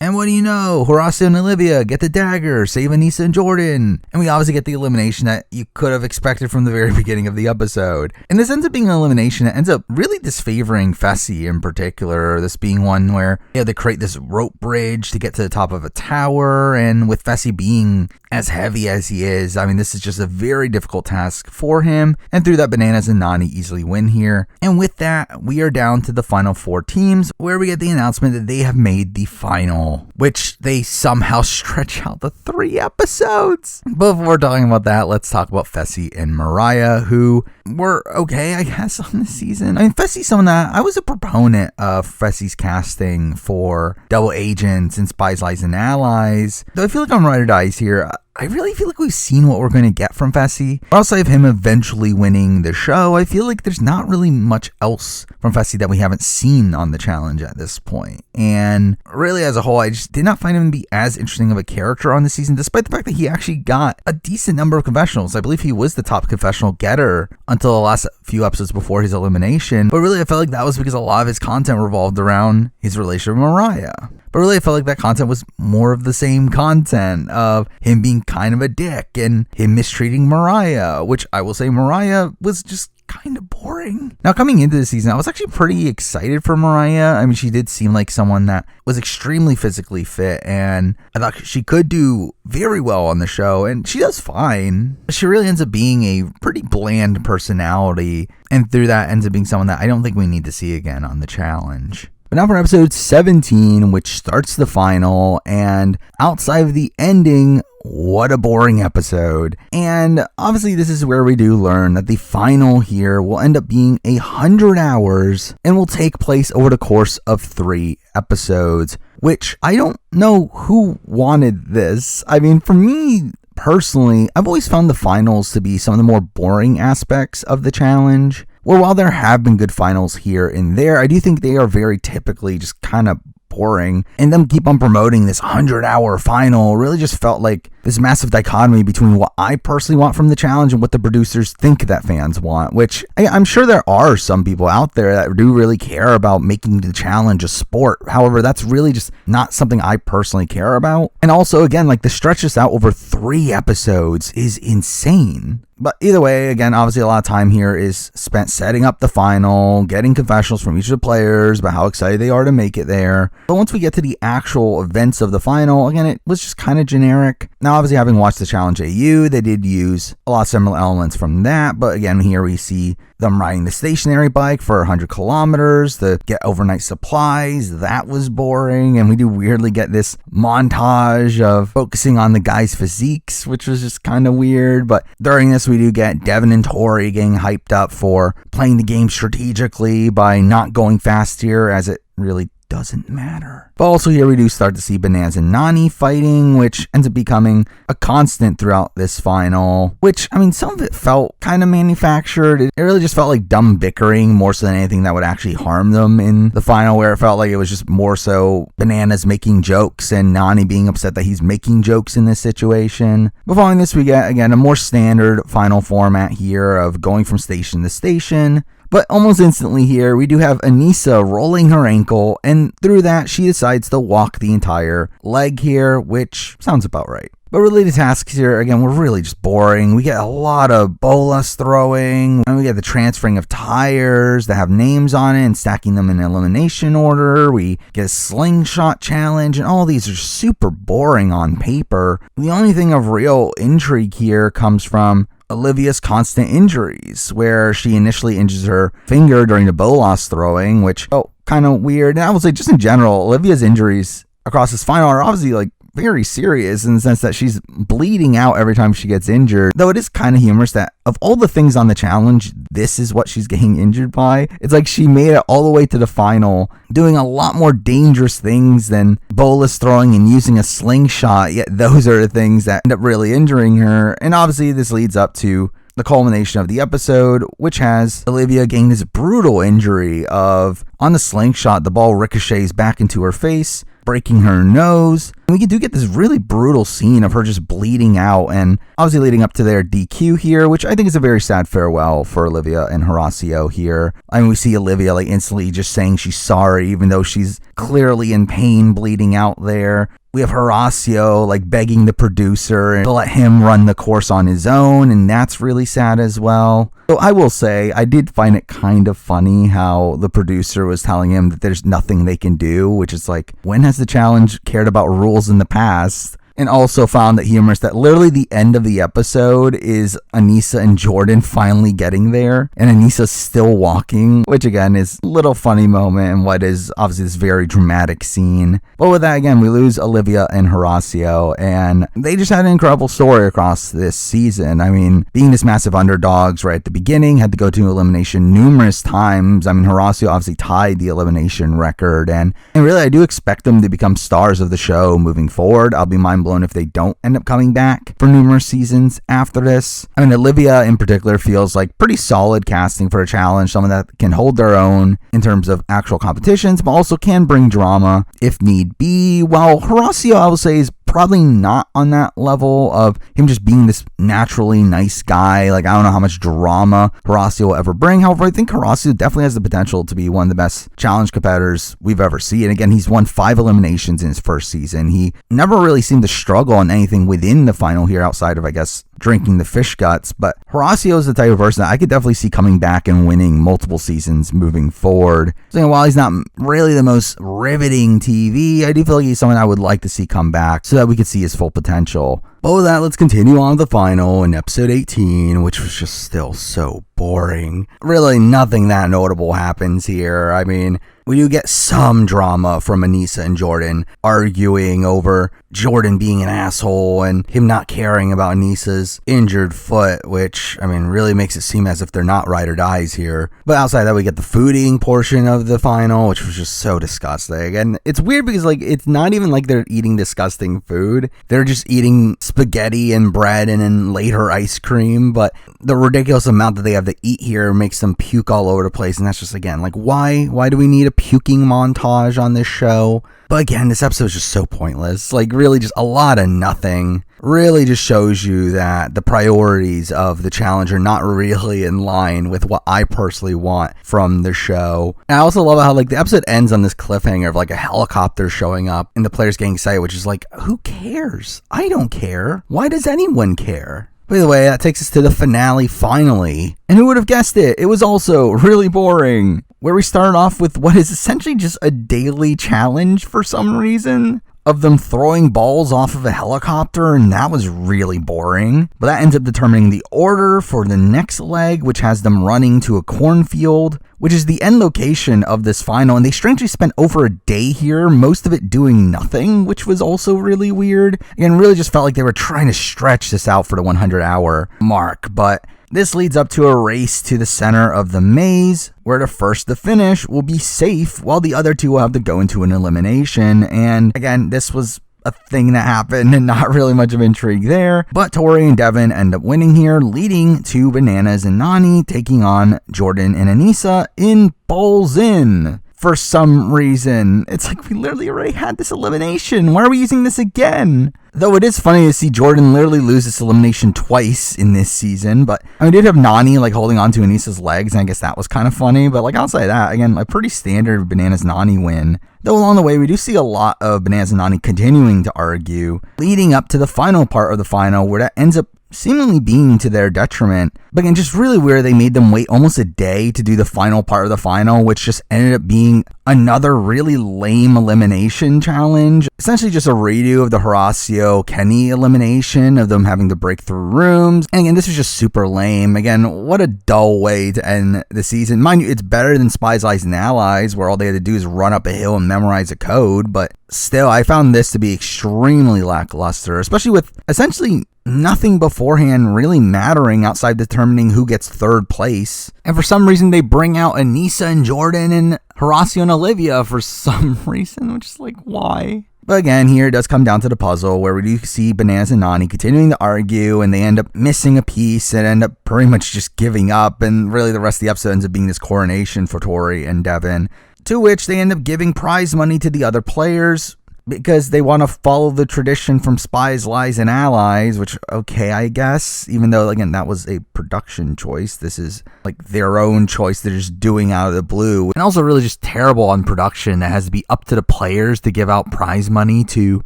And what do you know? Horacio and Olivia get the dagger, save Aneesa and Jordan. And we obviously get the elimination that you could have expected from the very beginning of the episode. And this ends up being an elimination that ends up really disfavoring Fessy in particular. This being one where they had to create this rope bridge to get to the top of a tower. And with Fessy being as heavy as he is, I mean, this is just a very difficult task for him. And through that, Bananas and Nani easily win here. And with that, we are down to the final 4 teams, where we get the announcement that they have made the final, which they somehow stretch out to 3 episodes. Before talking about that, let's talk about Fessy and Mariah, who were okay, I guess, on this season. I mean, Fessy's someone that I was a proponent of Fessy's casting for Double Agents and Spies, Lies, and Allies. Though I feel like I'm ride or dies here. I really feel like we've seen what we're going to get from Fessy. Outside of him eventually winning the show, I feel like there's not really much else from Fessy that we haven't seen on the challenge at this point. And really, as a whole, I just did not find him to be as interesting of a character on the season, despite the fact that he actually got a decent number of confessionals. I believe he was the top confessional getter until the last few episodes before his elimination. But really, I felt like that was because a lot of his content revolved around his relationship with Mariah. But really, I felt like that content was more of the same content of him being kind of a dick and him mistreating Mariah, which I will say Mariah was just kind of boring. Now, coming into the season, I was actually pretty excited for Mariah. I mean, she did seem like someone that was extremely physically fit, and I thought she could do very well on the show, and she does fine. She really ends up being a pretty bland personality, and through that ends up being someone that I don't think we need to see again on the challenge. But now for episode 17, which starts the final, and outside of the ending, what a boring episode. And obviously this is where we do learn that the final here will end up being 100 hours and will take place over the course of 3 episodes, which I don't know who wanted this. I mean, for me personally, I've always found the finals to be some of the more boring aspects of the challenge. Well, while there have been good finals here and there, I do think they are very typically just kind of boring. And them keep on promoting this 100-hour final really just felt like this massive dichotomy between what I personally want from the challenge and what the producers think that fans want, which I'm sure there are some people out there that do really care about making the challenge a sport. However, that's really just not something I personally care about. And also, again, like the stretch this out over 3 episodes is insane. But either way, again, obviously a lot of time here is spent setting up the final, getting confessionals from each of the players about how excited they are to make it there. But once we get to the actual events of the final, again, it was just kind of generic. Now, obviously, having watched the Challenge AU, they did use a lot of similar elements from that. But again, here we see them riding the stationary bike for 100 kilometers to get overnight supplies. That was boring. And we do weirdly get this montage of focusing on the guys' physiques, which was just kind of weird. But during this, we do get Devin and Tori getting hyped up for playing the game strategically by not going fast here, as it really doesn't matter. But also here we do start to see Bananas and Nani fighting, which ends up becoming a constant throughout this final, which, I mean, some of it felt kind of manufactured. It really just felt like dumb bickering more so than anything that would actually harm them in the final, where it felt like it was just more so Bananas making jokes and Nani being upset that he's making jokes in this situation. But following this, we get, again, a more standard final format here of going from station to station. But almost instantly here, we do have Aneesa rolling her ankle, and through that, she decides to walk the entire leg here, which sounds about right. But really the tasks here, again, were really just boring. We get a lot of bolas throwing, and we get the transferring of tires that have names on it and stacking them in elimination order. We get a slingshot challenge, and all these are super boring on paper. The only thing of real intrigue here comes from Olivia's constant injuries, where she initially injures her finger during the bolas throwing, which, kind of weird. And I would say just in general, Olivia's injuries across this final are obviously like very serious in the sense that she's bleeding out every time she gets injured. Though it is kind of humorous that of all the things on the challenge, this is what she's getting injured by. It's like she made it all the way to the final, doing a lot more dangerous things than bolas throwing and using a slingshot, yet those are the things that end up really injuring her. And obviously this leads up to the culmination of the episode, which has Olivia getting this brutal injury of, on the slingshot, the ball ricochets back into her face, breaking her nose. And we do get this really brutal scene of her just bleeding out, and obviously leading up to their DQ here, which I think is a very sad farewell for Olivia and Horacio here. I mean, we see Olivia like instantly just saying she's sorry, even though she's clearly in pain, bleeding out there. We have Horacio like begging the producer to let him run the course on his own, and that's really sad as well. So I will say, I did find it kind of funny how the producer was telling him that there's nothing they can do, which is like, when has the challenge cared about rules in the past? And also found that humorous that literally the end of the episode is Aneesa and Jordan finally getting there, and Aneesa's still walking, which again is a little funny moment in what is obviously this very dramatic scene. But with that, again, we lose Olivia and Horacio, and they just had an incredible story across this season. I mean, being this massive underdogs right at the beginning, had to go to elimination numerous times. I mean, Horacio obviously tied the elimination record, and really I do expect them to become stars of the show moving forward. I'll be mind blown if they don't end up coming back for numerous seasons after this. I mean, Olivia in particular feels like pretty solid casting for a challenge, someone that can hold their own in terms of actual competitions, but also can bring drama if need be, while Horacio, I will say, is probably not on that level of him just being this naturally nice guy. Like, I don't know how much drama Horacio will ever bring. However, I think Horacio definitely has the potential to be one of the best challenge competitors we've ever seen. And again, he's won 5 eliminations in his first season. He never really seemed to struggle on anything within the final here outside of, I guess, drinking the fish guts. But Horacio is the type of person that I could definitely see coming back and winning multiple seasons moving forward. So while he's not really the most riveting TV, I do feel like he's someone I would like to see come back so that we could see his full potential. But with that, let's continue on to the final in episode 18, which was just still so boring. Really nothing that notable happens here. I mean, we do get some drama from Aneesa and Jordan arguing over Jordan being an asshole and him not caring about Aneesa's injured foot, which, I mean, really makes it seem as if they're not ride or dies here. But outside that, we get the food eating portion of the final, which was just so disgusting. And it's weird because, like, it's not even like they're eating disgusting food. They're just eating spaghetti and bread and then later ice cream. But the ridiculous amount that they have to eat here makes them puke all over the place. And that's just, again, like, why do we need a puking montage on this show? But again, this episode is just so pointless. Like, really just a lot of nothing. Really just shows you that the priorities of the challenge are not really in line with what I personally want from the show. And I also love how, like, the episode ends on this cliffhanger of, like, a helicopter showing up and the players getting excited, which is like, who cares? I don't care. Why does anyone care? By the way, that takes us to the finale, finally. And who would have guessed it? It was also really boring, where we started off with what is essentially just a daily challenge for some reason of them throwing balls off of a helicopter, and that was really boring. But that ends up determining the order for the next leg, which has them running to a cornfield, which is the end location of this final. And they strangely spent over a day here, most of it doing nothing, which was also really weird. Again, really just felt like they were trying to stretch this out for the 100-hour mark. But This leads up to a race to the center of the maze, where the first to finish will be safe, while the other two will have to go into an elimination. And again, this was a thing that happened and not really much of intrigue there. But Tori and Devin end up winning here, leading to Bananas and Nani taking on Jordan and Aneesa in Bowls In. For some reason, it's like we literally already had this elimination. Why are we using this again? Though it is funny to see Jordan literally lose this elimination twice in this season. But we did have Nani like holding on to Aneesa's legs, and I guess that was kind of funny. But like outside of that, again, a pretty standard Bananas Nani win. Though along the way, we do see a lot of Bananas and Nani continuing to argue, leading up to the final part of the final, where that ends up seemingly being to their detriment. But again, just really weird they made them wait almost a day to do the final part of the final, which just ended up being another really lame elimination challenge. Essentially just a redo of the Horacio Kenny elimination, of them having to break through rooms. And again, this was just super lame. Again, what a dull way to end the season. Mind you, it's better than Spies, Lies, and Allies, where all they had to do is run up a hill and memorize a code. But still, I found this to be extremely lackluster, especially with essentially nothing beforehand really mattering outside determining who gets third place. And for some reason, they bring out Aneesa and Jordan and Horacio and Olivia for some reason, which is like, why? But again, here it does come down to the puzzle, where we do see Bananas and Nani continuing to argue, and they end up missing a piece and end up pretty much just giving up. And really the rest of the episode ends up being this coronation for Tori and Devin, to which they end up giving prize money to the other players, because they want to follow the tradition from Spies, Lies, and Allies, which, okay, I guess, even though, again, that was a production choice. This is like their own choice they're just doing out of the blue. And also really just terrible on production that has to be up to the players to give out prize money to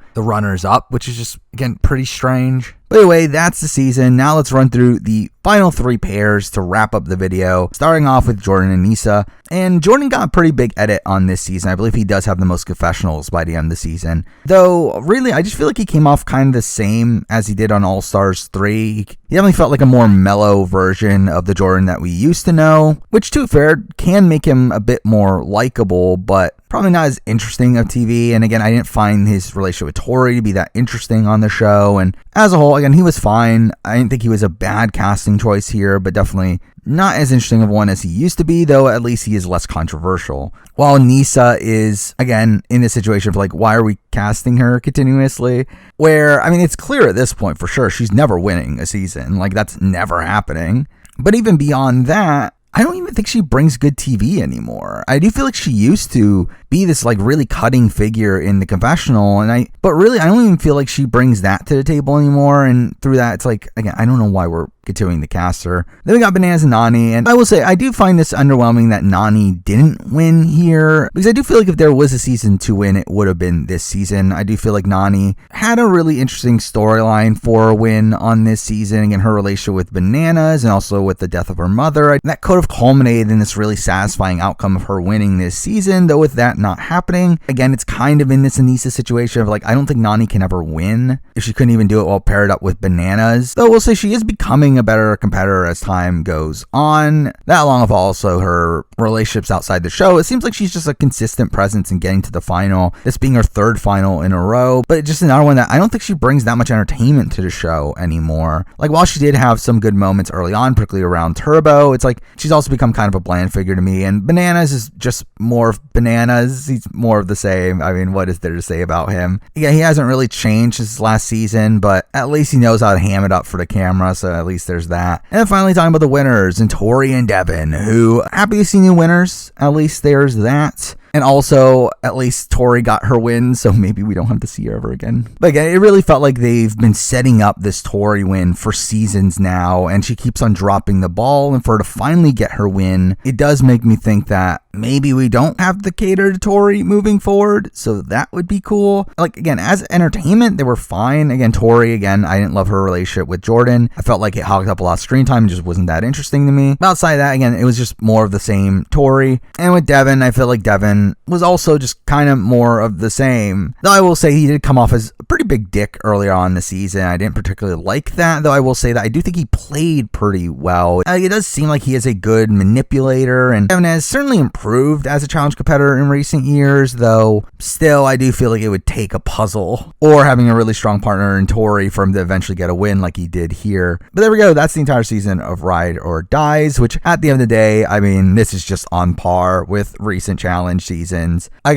the runners-up, which is just, again, pretty strange. But anyway, that's the season. Now let's run through the final three pairs to wrap up the video, starting off with Jordan and Aneesa. And Jordan got a pretty big edit on this season. I believe he does have the most confessionals by the end of the season. Though, really, I just feel like he came off kind of the same as he did on All Stars 3. He definitely felt like a more mellow version of the Jordan that we used to know, which, to be fair, can make him a bit more likable, but probably not as interesting of TV. And again, I didn't find his relationship with Tori to be that interesting on the show. And as a whole, again, he was fine. I didn't think he was a bad casting choice here, but definitely not as interesting of one as he used to be, though at least he is less controversial. While Aneesa is, again, in this situation of like, why are we casting her continuously? Where, I mean, it's clear at this point for sure, she's never winning a season. Like, that's never happening. But even beyond that, I don't even think she brings good TV anymore. I do feel like she used to be this like really cutting figure in the confessional, but really I don't even feel like she brings that to the table anymore. And through that, it's like, again, I don't know why we're continuing to cast her. Then we got Bananas and Nani, and I will say I do find this underwhelming that Nani didn't win here, because I do feel like if there was a season to win, it would have been this season. I do feel like Nani had a really interesting storyline for a win on this season. Again, her relationship with Bananas and also with the death of her mother, that could have culminated in this really satisfying outcome of her winning this season. Though with that not happening, again, it's kind of in this Aneesa situation of like, I don't think Nani can ever win if she couldn't even do it while paired up with Bananas. Though we'll say she is becoming a better competitor as time goes on. That along with also her relationships outside the show, it seems like she's just a consistent presence in getting to the final, this being her third final in a row. But just another one that I don't think she brings that much entertainment to the show anymore. Like, while she did have some good moments early on, particularly around Turbo, it's like she's also become kind of a bland figure to me. And Bananas is just more of Bananas. He's more of the same. I mean, what is there to say about him? Yeah, he hasn't really changed since last season, but at least he knows how to ham it up for the camera, so at least there's that. And then finally talking about the winners, and Tori and Devin, who, happy to see new winners. At least there's that. And also, at least Tori got her win, so maybe we don't have to see her ever again. But again, it really felt like they've been setting up this Tori win for seasons now, and she keeps on dropping the ball, and for her to finally get her win, it does make me think that maybe we don't have to cater to Tori moving forward, so that would be cool. Like, again, as entertainment, they were fine. Again, Tori, again, I didn't love her relationship with Jordan. I felt like it hogged up a lot of screen time and just wasn't that interesting to me. But outside of that, again, it was just more of the same Tori. And with Devin, I feel like Devin season was also just kind of more of the same. Though I will say he did come off as a pretty big dick earlier on in the season. I didn't particularly like that, though I will say that I do think he played pretty well. It does seem like he is a good manipulator, and Kevin has certainly improved as a challenge competitor in recent years, though still I do feel like it would take a puzzle or having a really strong partner in Tori for him to eventually get a win like he did here. But there we go. That's the entire season of Ride or Dies, which at the end of the day, I mean, this is just on par with recent challenge seasons. I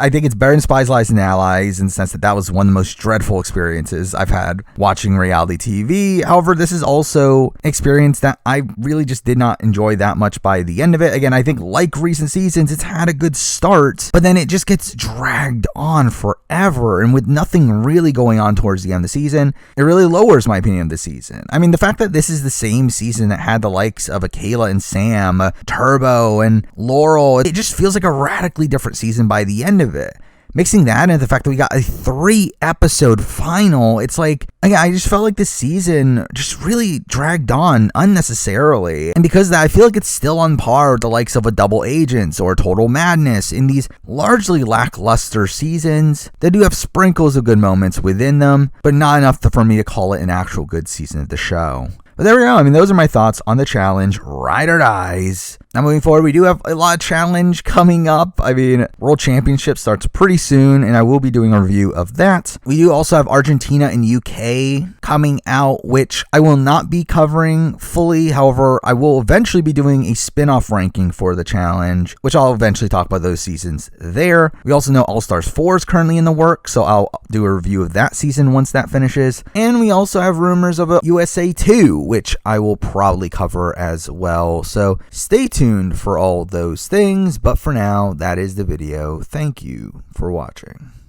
think it's better than Spies, Lies, and Allies in the sense that that was one of the most dreadful experiences I've had watching reality TV. However, this is also an experience that I really just did not enjoy that much by the end of it. Again, I think like recent seasons, it's had a good start, but then it just gets dragged on forever. And with nothing really going on towards the end of the season, it really lowers my opinion of the season. I mean, the fact that this is the same season that had the likes of Kayla and Sam, Turbo and Laurel, it just feels like a radically different season by the end of it. Mixing that and the fact that we got a 3-episode final, it's like, again, I just felt like this season just really dragged on unnecessarily. And because of that, I feel like it's still on par with the likes of a Double Agents or Total Madness in these largely lackluster seasons that do have sprinkles of good moments within them, but not enough for me to call it an actual good season of the show. But there we go. I mean, those are my thoughts on the challenge, Ride or Dies. Now, moving forward, we do have a lot of challenge coming up. I mean, World Championship starts pretty soon, and I will be doing a review of that. We do also have Argentina and UK coming out, which I will not be covering fully. However, I will eventually be doing a spin-off ranking for the challenge, which I'll eventually talk about those seasons there. We also know All-Stars 4 is currently in the works, so I'll do a review of that season once that finishes. And we also have rumors of a USA 2, which I will probably cover as well. So stay tuned for all those things, but for now, that is the video. Thank you for watching.